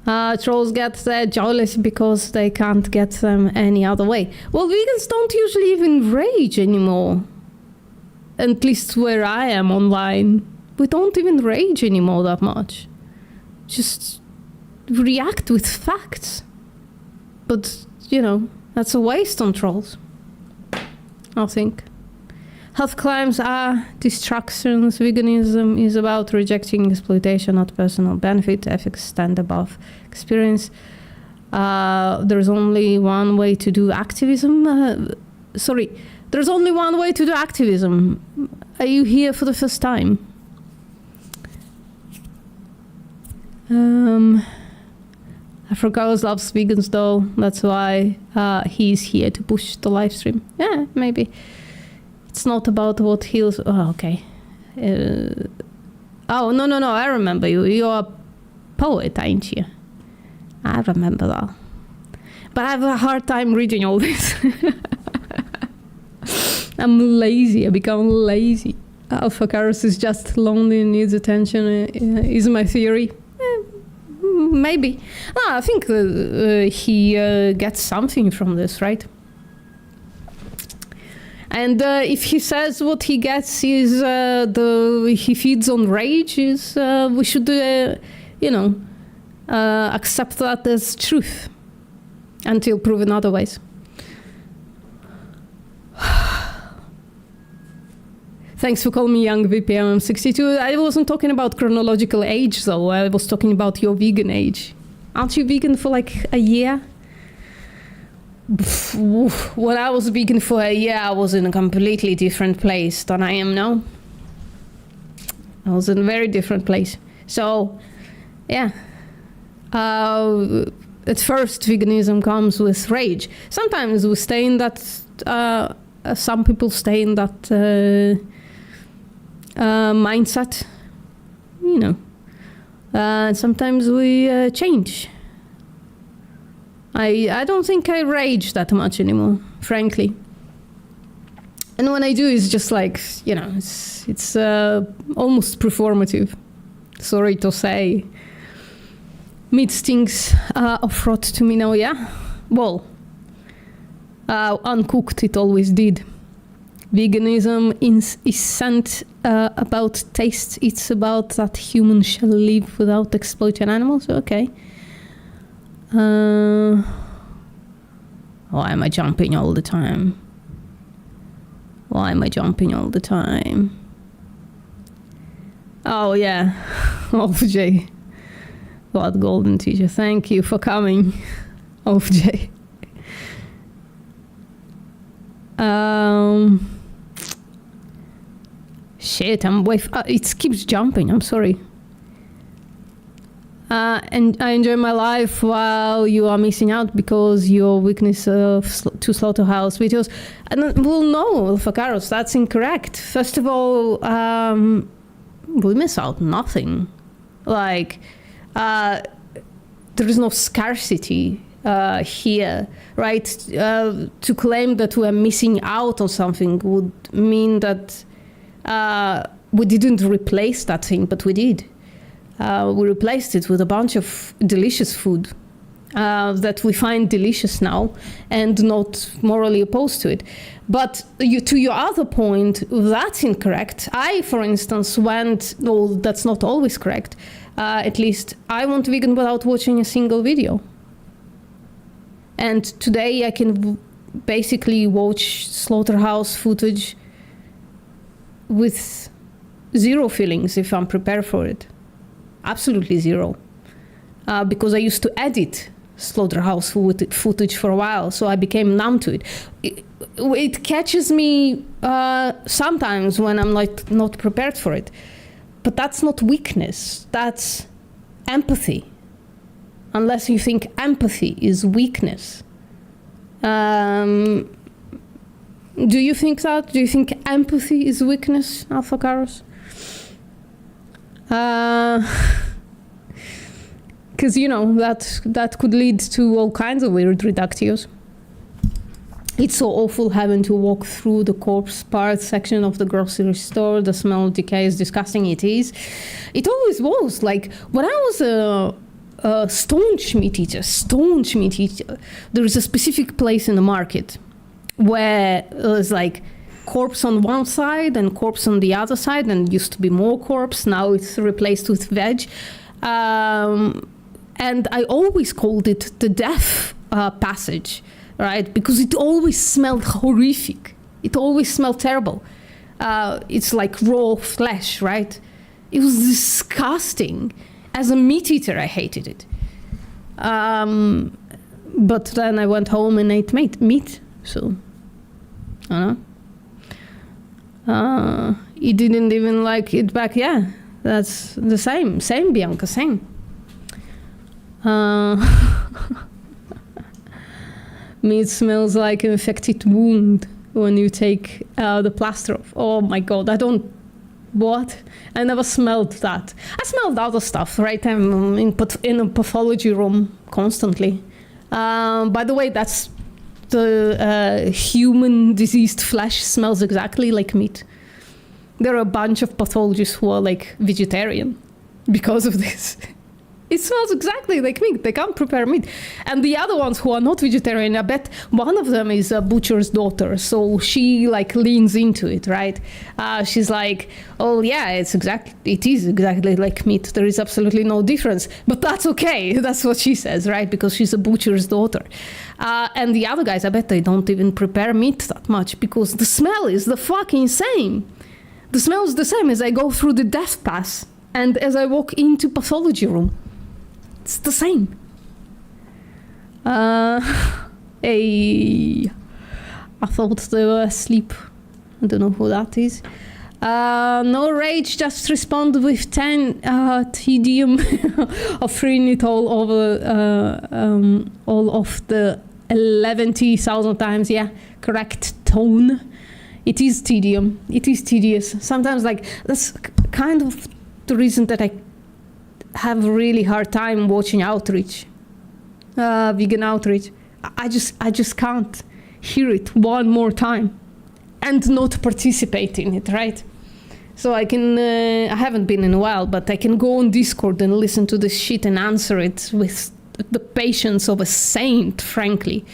Trolls get jealous because they can't get them any other way. Well, vegans don't usually even rage anymore. At least where I am online. We don't even rage anymore that much. Just react with facts. But, you know, that's a waste on trolls, I think. Health claims are distractions. Veganism is about rejecting exploitation, not personal benefit. Ethics stand above experience. There's only one way to do activism. There's only one way to do activism. Are you here for the first time? Afrocaros loves vegans though, that's why he's here to push the live stream. Yeah, maybe. It's not about what heals. Oh, okay. Oh, no, I remember you. You're a poet, ain't you? I remember that. But I have a hard time reading all this. I'm lazy, I become lazy. Alphacaros is just lonely and needs attention, is my theory. Maybe. No, I think he gets something from this, right? And if he says what he gets is he feeds on rage, is we should, accept that as truth until proven otherwise. Thanks for calling me young VPM. I'm 62. I wasn't talking about chronological age, though. I was talking about your vegan age. Aren't you vegan for like a year? When I was vegan for a year, I was in a completely different place than I am now. I was in a very different place. So, yeah. At first, veganism comes with rage. Sometimes we stay in that... some people stay in that... mindset, you know. Sometimes we change. I don't think I rage that much anymore, frankly. And when I do, it's just like, you know, it's almost performative. Sorry to say. Meat stinks of rot to me now, yeah? Well, uncooked it always did. Veganism isn't about taste, it's about that humans shall live without exploiting animals. Okay. Why am I jumping all the time? Why am I jumping all the time? Oh yeah, OFJ. God, golden teacher, thank you for coming, OFJ. Shit, it keeps jumping, I'm sorry. And I enjoy my life while you are missing out because your weakness to slaughterhouse videos. And well, no, Alphacaros, that's incorrect. First of all, we miss out nothing. Like, there is no scarcity here, right? To claim that we're missing out on something would mean that we didn't replace that thing, but we did. We replaced it with a bunch of delicious food that we find delicious now and not morally opposed to it. But to your other point, that's incorrect. I, for instance, no, that's not always correct. At least I went vegan without watching a single video. And today I can basically watch slaughterhouse footage with zero feelings if I'm prepared for it. Absolutely zero. Because I used to edit slaughterhouse footage for a while, so I became numb to it. It catches me sometimes when I'm like not prepared for it. But that's not weakness, that's empathy. Unless you think empathy is weakness. Do you think that? Do you think empathy is weakness, Alpha Karos? Because, you know, that could lead to all kinds of weird reductios. It's so awful having to walk through the corpse part section of the grocery store. The smell of decay is disgusting. It is. It always was. Like, when I was a staunch meat eater, there is a specific place in the market where there's like corpse on one side and corpse on the other side, and used to be more corpse. Now it's replaced with veg. And I always called it the death passage, right? Because it always smelled horrific. It always smelled terrible. It's like raw flesh, right? It was disgusting. As a meat eater, I hated it. But then I went home and ate meat. So, I don't know. He didn't even like it back. Yeah, that's the same. Same, Bianca, same. Meat smells like an infected wound when you take the plaster off. Oh my God, what? I never smelled that. I smelled other stuff, right? I'm in a pathology room constantly. By the way, that's the human diseased flesh smells exactly like meat. There are a bunch of pathologists who are like vegetarian because of this. It smells exactly like meat. They can't prepare meat. And the other ones who are not vegetarian, I bet one of them is a butcher's daughter. So she like leans into it, right? She's like, oh yeah, it is exactly like meat. There is absolutely no difference. But that's okay. That's what she says, right? Because she's a butcher's daughter. And the other guys, I bet they don't even prepare meat that much because the smell is the fucking same. The smell is the same as I go through the death pass and as I walk into pathology room. It's the same. Hey, I thought they were asleep. I don't know who that is. No rage, just respond with 10 tedium of freeing it all over all of the 11,000 times. Yeah, correct tone. It is tedium. It is tedious. Sometimes, like, that's kind of the reason that I have a really hard time watching Outreach, vegan Outreach. I just can't hear it one more time and not participate in it, right? So I can, I haven't been in a while, but I can go on Discord and listen to this shit and answer it with the patience of a saint, frankly.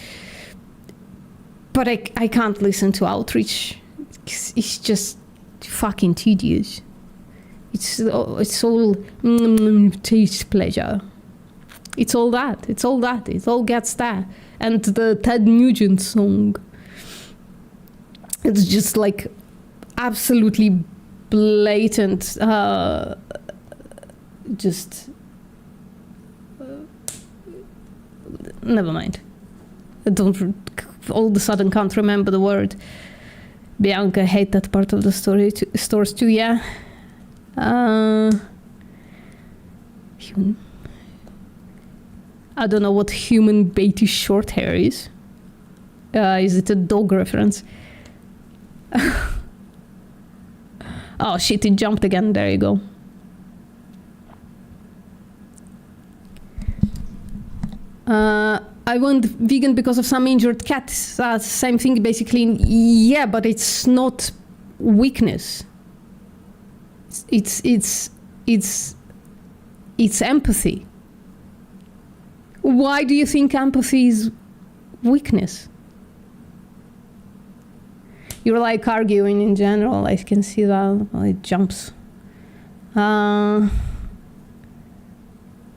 But I can't listen to Outreach. It's just fucking tedious. It's all taste pleasure. It's all that. It all gets there. And the Ted Nugent song. It's just like absolutely blatant. Never mind. I don't all of a sudden can't remember the word. Bianca hate that part of the stores too, yeah. Human. I don't know what human baity short hair is. Is it a dog reference? Oh shit, it jumped again. There you go. I I went vegan because of some injured cat. Same thing, basically. Yeah, but it's not weakness. It's empathy. Why do you think empathy is weakness? You're like arguing in general. I can see that. Well, it jumps.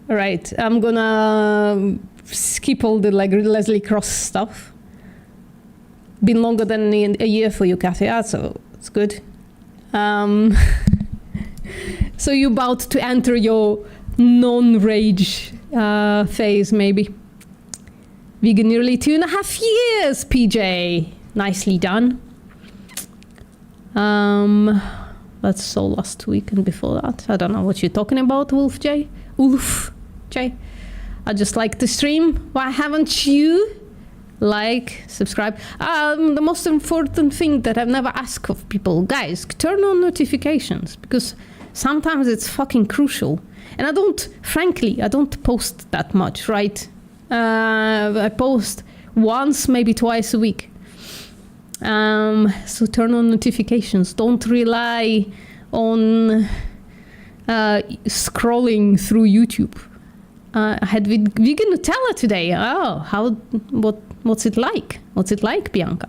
Right, I'm gonna skip all the like Leslie Cross stuff. Been longer than a year for you, Kathy, so it's good. So you're about to enter your non-rage phase, maybe. Vegan nearly 2.5 years, PJ. Nicely done. That's all last week and before that. I don't know what you're talking about, Wolf J. I just like the stream. Why haven't you? Like, subscribe. The most important thing that I've never asked of people, guys, turn on notifications, because sometimes it's fucking crucial. And I don't post that much, right? I post once, maybe twice a week. So turn on notifications. Don't rely on scrolling through YouTube. I had vegan Nutella today. Oh, what's it like? What's it like, Bianca?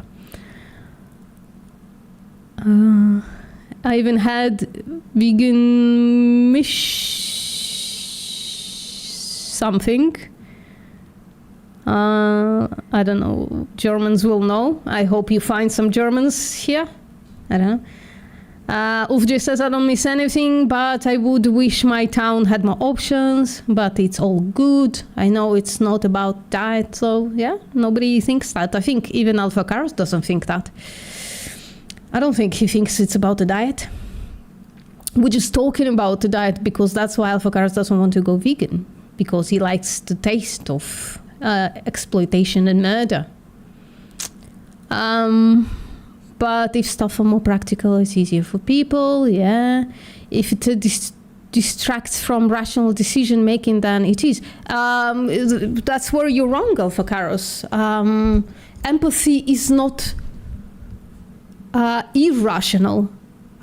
I even had vegan something. I don't know. Germans will know. I hope you find some Germans here. I don't know. Ufj says, I don't miss anything, but I would wish my town had more options, but it's all good. I know it's not about diet, so yeah, nobody thinks that. I think even Alpha Karos doesn't think that. I don't think he thinks it's about the diet. We're just talking about the diet because that's why Alpha Karos doesn't want to go vegan, because he likes the taste of exploitation and murder. But if stuff are more practical, it's easier for people, yeah. If it distracts from rational decision making, then it is. That's where you're wrong, Alpha Karos. Empathy is not irrational.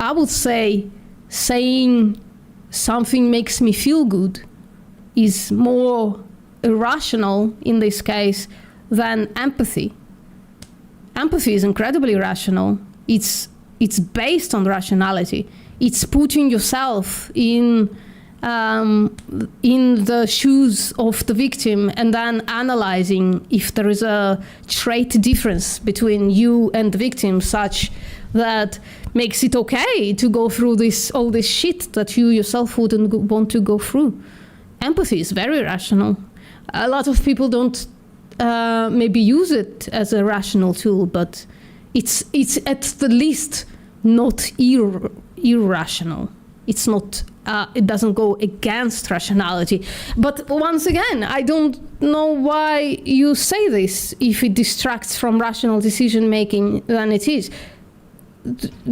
I would say saying something makes me feel good is more irrational in this case than empathy. Empathy is incredibly rational. It's based on rationality. It's putting yourself in the shoes of the victim and then analyzing if there is a trait difference between you and the victim such that makes it okay to go through all this shit that you yourself wouldn't want to go through. Empathy is very rational. A lot of people don't maybe use it as a rational tool, but it's at the least not irrational. It's not. It doesn't go against rationality. But once again, I don't know why you say this. If it distracts from rational decision making, then it is.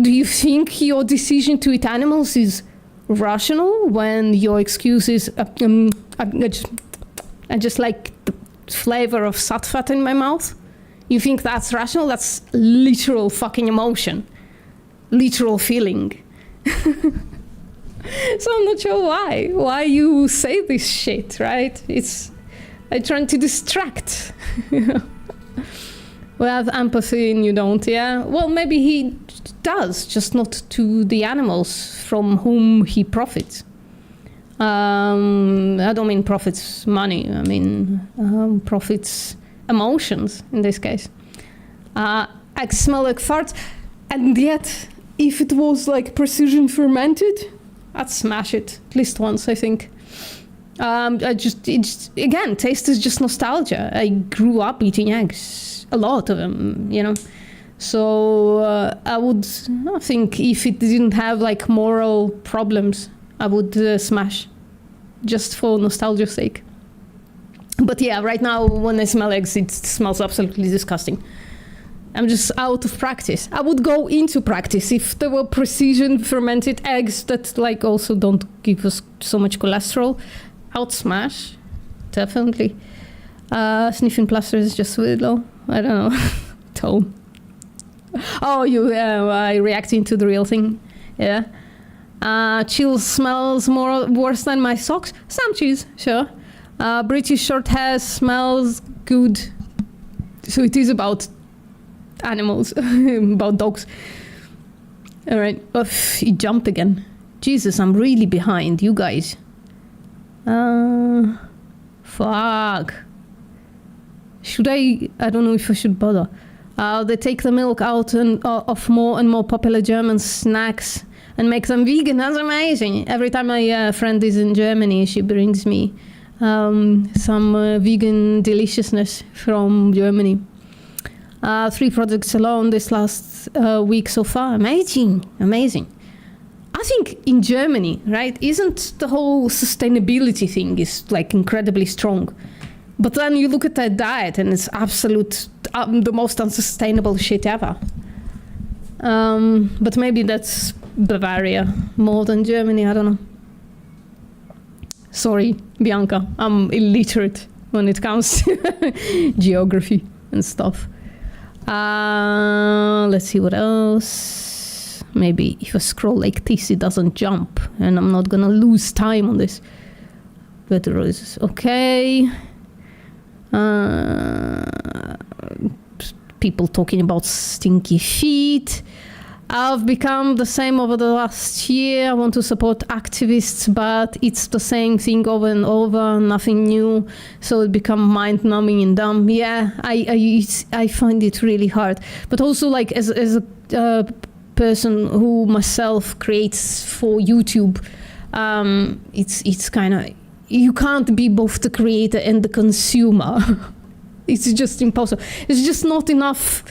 Do you think your decision to eat animals is rational when your excuse is I just like the flavor of sattva in my mouth? You think that's rational? That's literal fucking emotion, literal feeling. So I'm not sure why you say this shit, right? I'm trying to distract. We have empathy and you don't, yeah? Well, maybe he does, just not to the animals from whom he profits. I don't mean profits money, I mean profits emotions in this case. I smell like farts, and yet if it was like precision fermented, I'd smash it at least once, I think. Again, taste is just nostalgia. I grew up eating eggs, a lot of them, you know. So I think if it didn't have like moral problems, I would smash, just for nostalgia's sake. But yeah, right now when I smell eggs, it smells absolutely disgusting. I'm just out of practice. I would go into practice if there were precision fermented eggs that like also don't give us so much cholesterol. I would smash, definitely. Sniffing plaster is just Whitlow. I don't know. Tone. Oh, you reacting to the real thing. Yeah. Chill smells worse than my socks. Some cheese, sure. British short hair smells good. So it is about animals, about dogs. All right. Oh, he jumped again. Jesus, I'm really behind, you guys. Fuck. Should I don't know if I should bother. They take the milk out of more and more popular German snacks and make them vegan. That's amazing. Every time my friend is in Germany, she brings me some vegan deliciousness from Germany. 3 products alone this last week so far. Amazing. I think in Germany, right, isn't the whole sustainability thing is like incredibly strong. But then you look at their diet and it's absolute, the most unsustainable shit ever. But maybe that's Bavaria more than Germany, I don't know. Sorry, Bianca, I'm illiterate when it comes to geography and stuff. Let's see what else. Maybe if I scroll like this, it doesn't jump and I'm not gonna lose time on this. But there is, okay. People talking about stinky feet. I've become the same over the last year. I want to support activists, but it's the same thing over and over, nothing new. So it become mind-numbing and dumb. Yeah, I find it really hard. But also, like as a person who myself creates for YouTube, it's kind of, you can't be both the creator and the consumer. It's just impossible. It's just not enough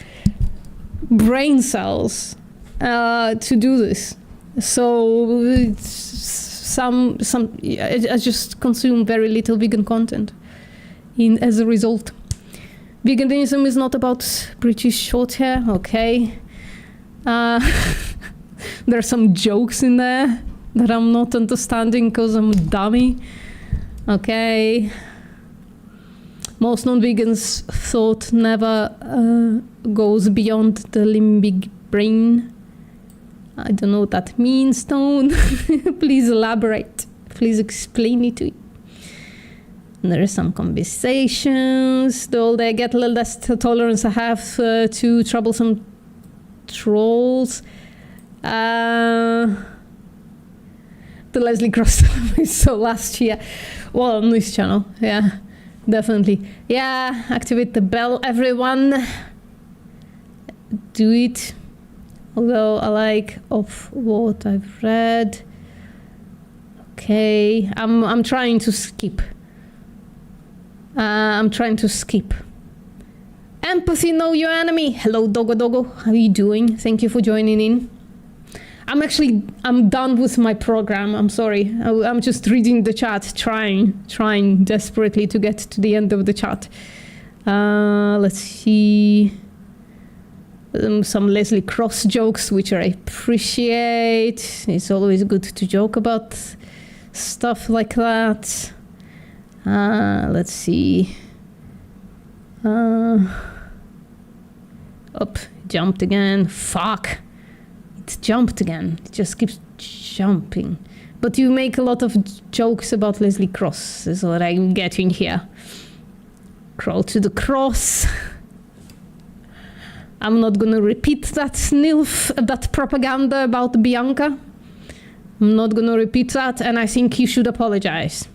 brain cells to do this. So it's I just consume very little vegan content as a result. Veganism is not about British short hair, okay. There are some jokes in there that I'm not understanding because I'm a dummy. Okay. Most non-vegans thought never goes beyond the limbic brain. I don't know what that means, Tone. Please elaborate. Please explain it to me. And there are some conversations. The older I get, a little less tolerance I have to troublesome trolls. The Leslie Cross I saw last year. Well, on this channel, yeah, definitely. Yeah, activate the bell, everyone. Do it. Although I like of what I've read. Okay, I'm trying to skip. Empathy, know your enemy. Hello, Dogo Dogo. How are you doing? Thank you for joining in. I'm done with my program. I'm sorry. I'm just reading the chat, trying desperately to get to the end of the chat. Let's see. Some Leslie Cross jokes, which I appreciate. It's always good to joke about stuff like that. Let's see. Up, jumped again. Fuck. It jumped again. It just keeps jumping. But you make a lot of jokes about Leslie Cross, is what I'm getting here. Crawl to the cross. I'm not gonna repeat that that propaganda about Bianca. I'm not gonna repeat that, and I think you should apologize.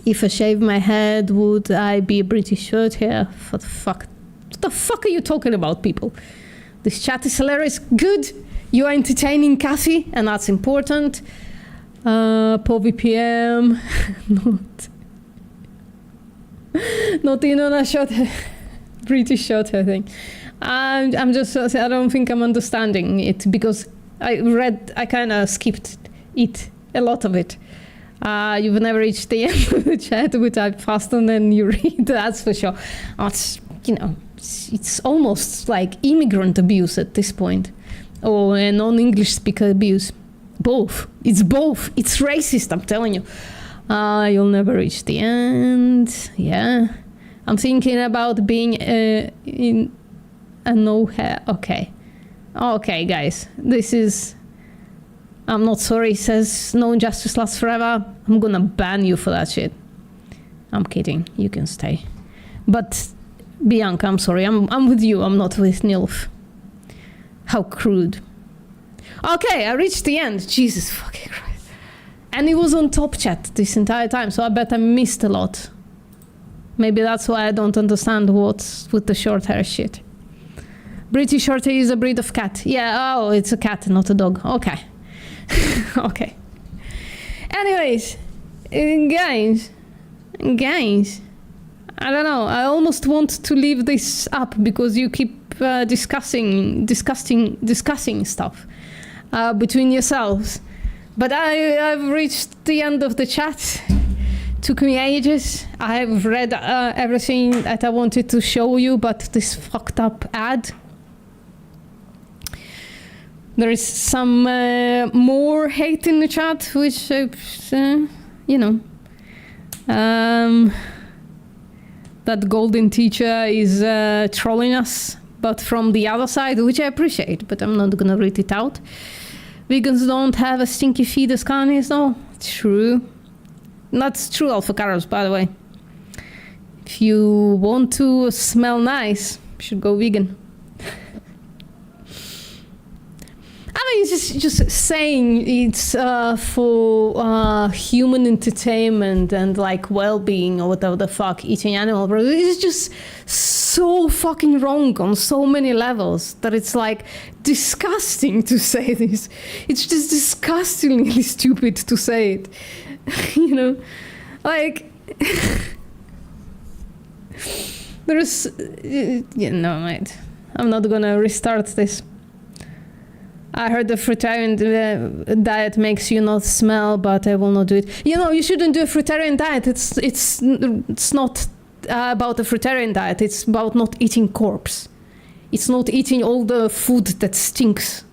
If I shave my head, would I be a British short hair? What the fuck are you talking about, people? This chat is hilarious. Good. You are entertaining, Kathy, and that's important. POVPM. Not in on a short hair. British short hair thing. I'm just, I don't think I'm understanding it because I kind of skipped it, a lot of it. You've never reached the end of the chat, we type fast and then you read, that's for sure. It's, it's almost like immigrant abuse at this point, or a non-English speaker abuse. Both. It's both. It's racist, I'm telling you. You'll never reach the end. Yeah. I'm thinking about being in a no hair. Okay. Okay, guys. This is... I'm not sorry, says no injustice lasts forever. I'm gonna ban you for that shit. I'm kidding. You can stay. But Bianca, I'm sorry. I'm with you. I'm not with Nilf. How crude. Okay, I reached the end. Jesus fucking Christ. And it was on top chat this entire time, so I bet I missed a lot. Maybe that's why I don't understand what's with the short hair shit. British Shorthair is a breed of cat. Yeah, oh, it's a cat, not a dog. Okay. Okay. Anyways, guys, I don't know. I almost want to leave this up because you keep discussing stuff between yourselves. But I've reached the end of the chat. Took me ages. I've read everything that I wanted to show you, but this fucked up ad. There is some more hate in the chat, which, you know. That golden teacher is trolling us, but from the other side, which I appreciate, but I'm not gonna read it out. Vegans don't have a stinky feet as carnies, no? True. That's true, Alpha Caros, by the way. If you want to smell nice, you should go vegan. I mean, it's just saying it's for human entertainment and like well-being or whatever the fuck, eating animal products. It's just so fucking wrong on so many levels that it's like disgusting to say this. It's just disgustingly stupid to say it. You know, like there's yeah, no, mate. I'm not gonna restart this. I heard the fruitarian diet makes you not smell, but I will not do it. You know, you shouldn't do a fruitarian diet. It's not about a fruitarian diet. It's about not eating corpse. It's not eating all the food that stinks.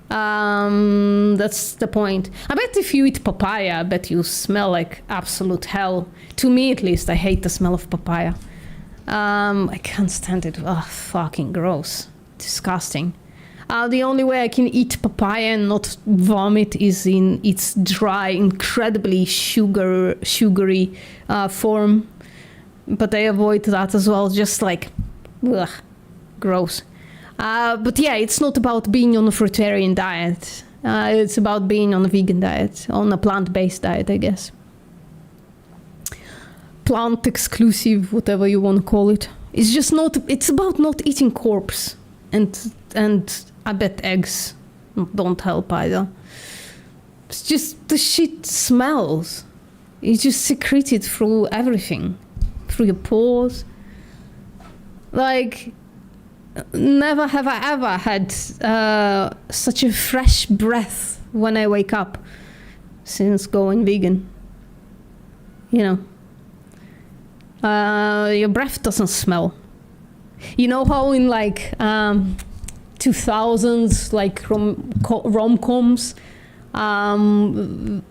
That's the point. I bet if you eat papaya, I bet you smell like absolute hell. To me, at least, I hate the smell of papaya. I can't stand it. Ugh, fucking gross. Disgusting. The only way I can eat papaya and not vomit is in its dry, incredibly sugary form. But I avoid that as well, just like, ugh, gross. But yeah, it's not about being on a fruitarian diet. It's about being on a vegan diet, on a plant-based diet, I guess. Plant exclusive, whatever you want to call it. It's just not, it's about not eating corpse. And I bet eggs don't help either. It's just the shit smells. It's just secreted through everything. Through your pores. Like, never have I ever had such a fresh breath when I wake up since going vegan. You know, your breath doesn't smell. You know how in like 2000s, like rom-coms,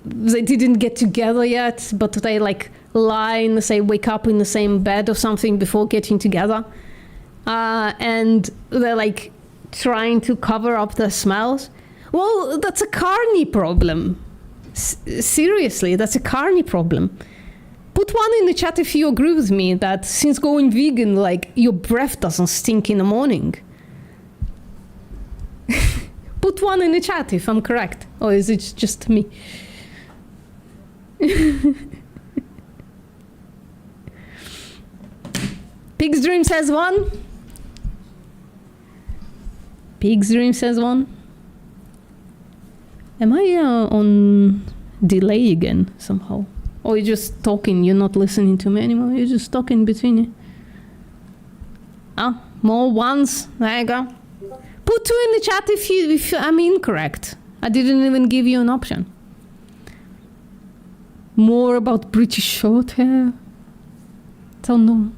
they didn't get together yet, but they like lie in the same, wake up in the same bed or something before getting together. And they're like trying to cover up their smells. Well, that's a carny problem. Seriously, that's a carny problem. Put one in the chat if you agree with me that since going vegan, like your breath doesn't stink in the morning. Put one in the chat if I'm correct. Or is it just me? Pig's Dream says one. Pig's Dream says one. Am I on delay again somehow? Or you're just talking, you're not listening to me anymore, you're just talking between you. Ah, more ones, there you go. Put two in the chat if I'm incorrect. I didn't even give you an option. More about British short hair? Don't know.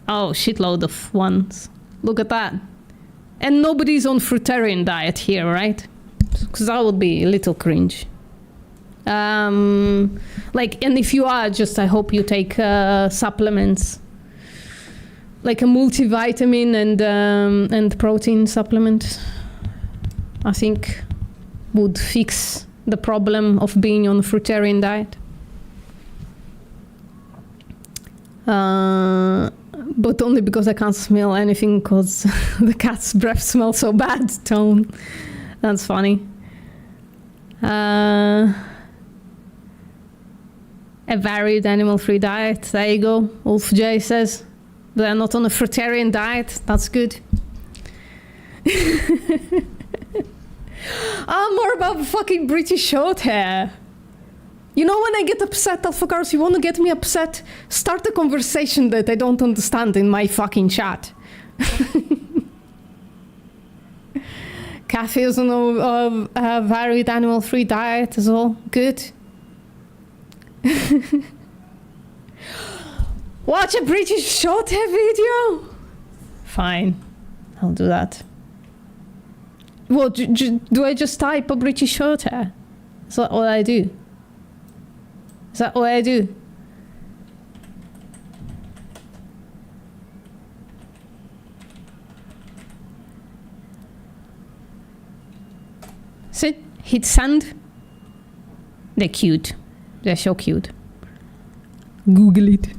Oh, shitload of ones. Look at that. And nobody's on fruitarian diet here, right? Because that would be a little cringe. Like, and if you are, just I hope you take supplements, like a multivitamin and protein supplement. I think would fix the problem of being on a fruitarian diet. But only because I can't smell anything because the cat's breath smells so bad. Tone. That's funny. A varied animal-free diet. There you go. Wolf J says they're not on a fruitarian diet. That's good. More about the fucking British short hair. You know, when I get upset, Alpha Cars, you want to get me upset? Start a conversation that I don't understand in my fucking chat. Cafe is on a varied animal-free diet as well. Good. Watch a British short hair video? Fine. I'll do that. Well, do I just type a British short hair? Is that all I do? Is that all I do? Sit, hit send. They're cute. They're so cute. Google it.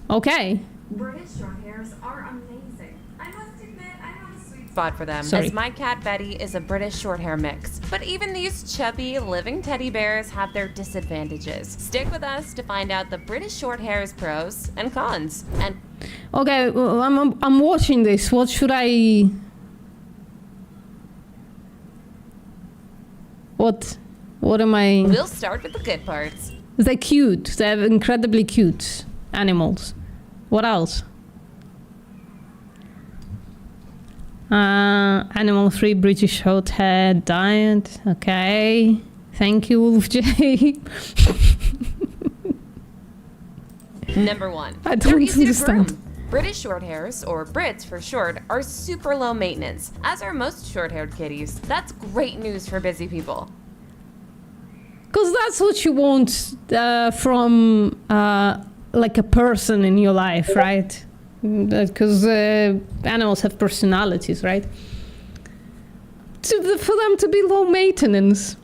Okay. British Shorthairs are amazing. I must admit, I have a sweet spot for them, Sorry. as my cat Betty is a British Shorthair mix. But even these chubby, living teddy bears have their disadvantages. Stick with us to find out the British Shorthair's pros and cons. And Okay, well, I'm watching this. What should I... What am I... we'll start with the good parts. They're cute. They're incredibly cute animals. What else? Animal-free British short hair diet. Okay. Thank you, Wolf J. Number 1. I They're don't easy to understand. groom. British Shorthairs, or Brits for short, are super low maintenance, as are most short-haired kitties. That's great news for busy people. Because that's what you want from like a person in your life, right? Because animals have personalities, right? For them to be low maintenance.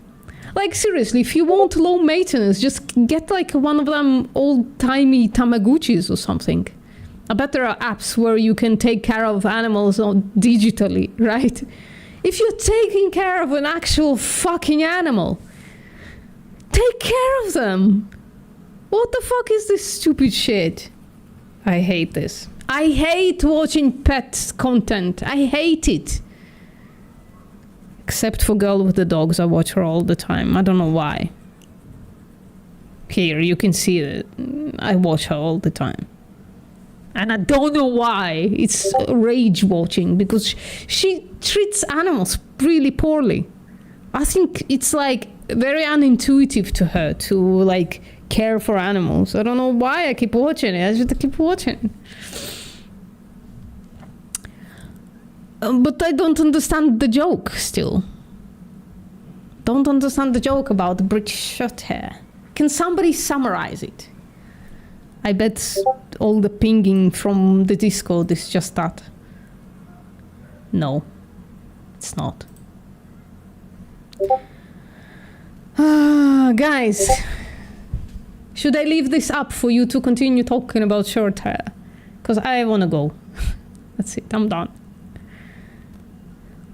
Like seriously, if you want low maintenance, just get like one of them old-timey Tamagotchis or something. I bet there are apps where you can take care of animals digitally, right? If you're taking care of an actual fucking animal, take care of them. What the fuck is this stupid shit? I hate this. I hate watching pet content. I hate it. Except for Girl with the Dogs, I watch her all the time. I don't know why. Here, you can see it. I watch her all the time. And I don't know why. It's rage watching because she treats animals really poorly. I think it's like very unintuitive to her to like care for animals. I don't know why I keep watching it. I just keep watching. But I don't understand the joke still. Don't understand the joke about the British short hair. Can somebody summarize it? I bet all the pinging from the Discord is just that. No, it's not. Guys, should I leave this up for you to continue talking about short hair? Because I want to go. That's it, I'm done.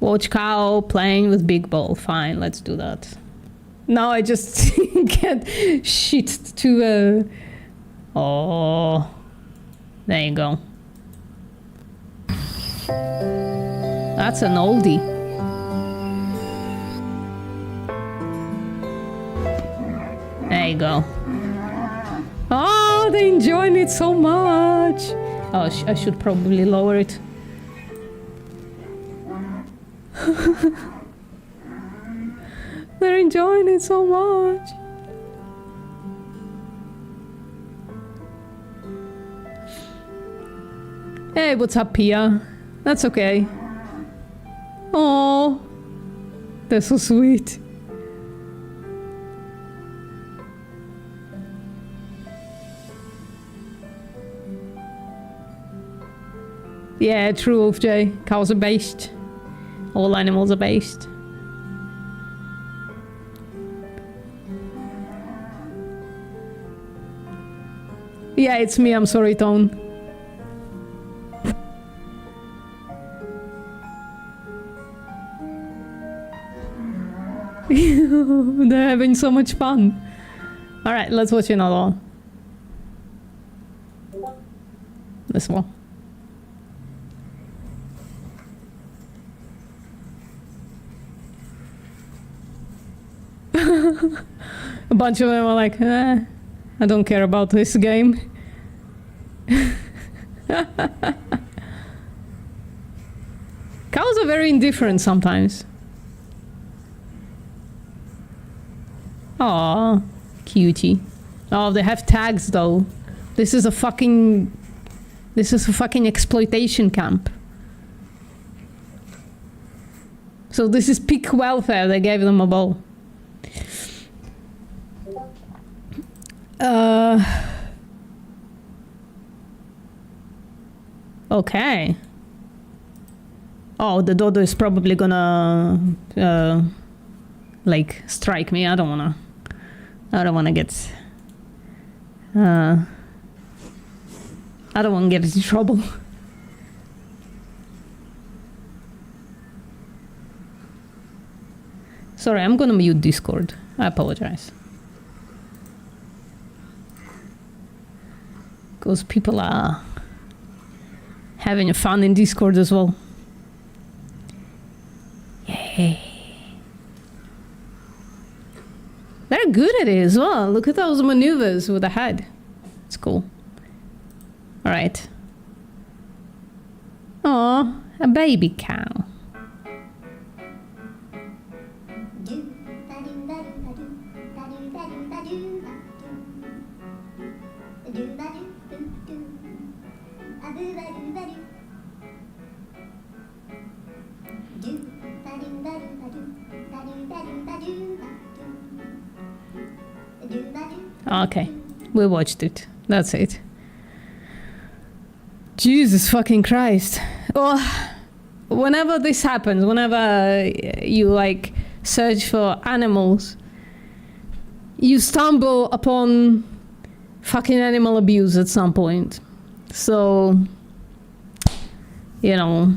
Watch cow playing with big ball. Fine, let's do that. Now I just get shit to... Oh, there you go. That's an oldie. There you go. Oh, they're enjoying it so much. Oh, I should probably lower it. They're enjoying it so much. Hey, what's up, Pia? That's okay. Oh, they're so sweet. Yeah, true, Wolf J. Cows are based. All animals are based. Yeah, it's me. I'm sorry, Tone. They're having so much fun. All right, let's watch another one. This one. A bunch of them are like, I don't care about this game. Cows are very indifferent sometimes. Aw, cutie. Oh, they have tags though. This is a fucking exploitation camp. So this is peak welfare. They gave them a bowl. Okay. Oh, the dodo is probably gonna like strike me. I don't wanna get I don't wanna get into trouble. Sorry, I'm gonna mute Discord. I apologize. Because people are having fun in Discord as well. Yay. They're good at it as well. Look at those maneuvers with the head. It's cool. All right. Oh, a baby cow. Okay, we watched it. That's it. Jesus fucking Christ. Oh, whenever this happens, whenever you like search for animals, you stumble upon fucking animal abuse at some point. So, you know.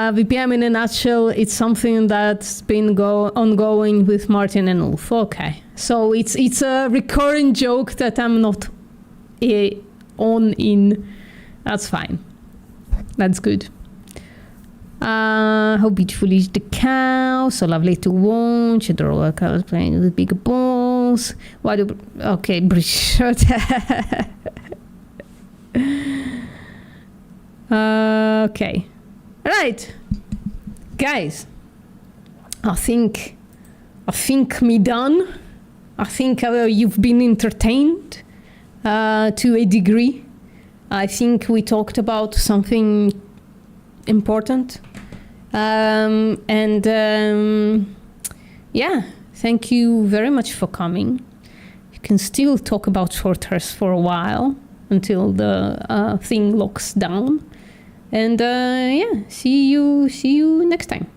VPM in a nutshell, it's something that's been ongoing with Martin and Ulf. Okay, so it's a recurring joke that I'm not on in. That's fine. That's good. How beautiful is the cow? So lovely to watch. Adorable cows playing with big balls. Why do... Okay, British. Okay. Right, guys, I think me done. I think you've been entertained to a degree. I think we talked about something important. Yeah, thank you very much for coming. You can still talk about short hairs for a while until the thing locks down. And yeah, see you next time.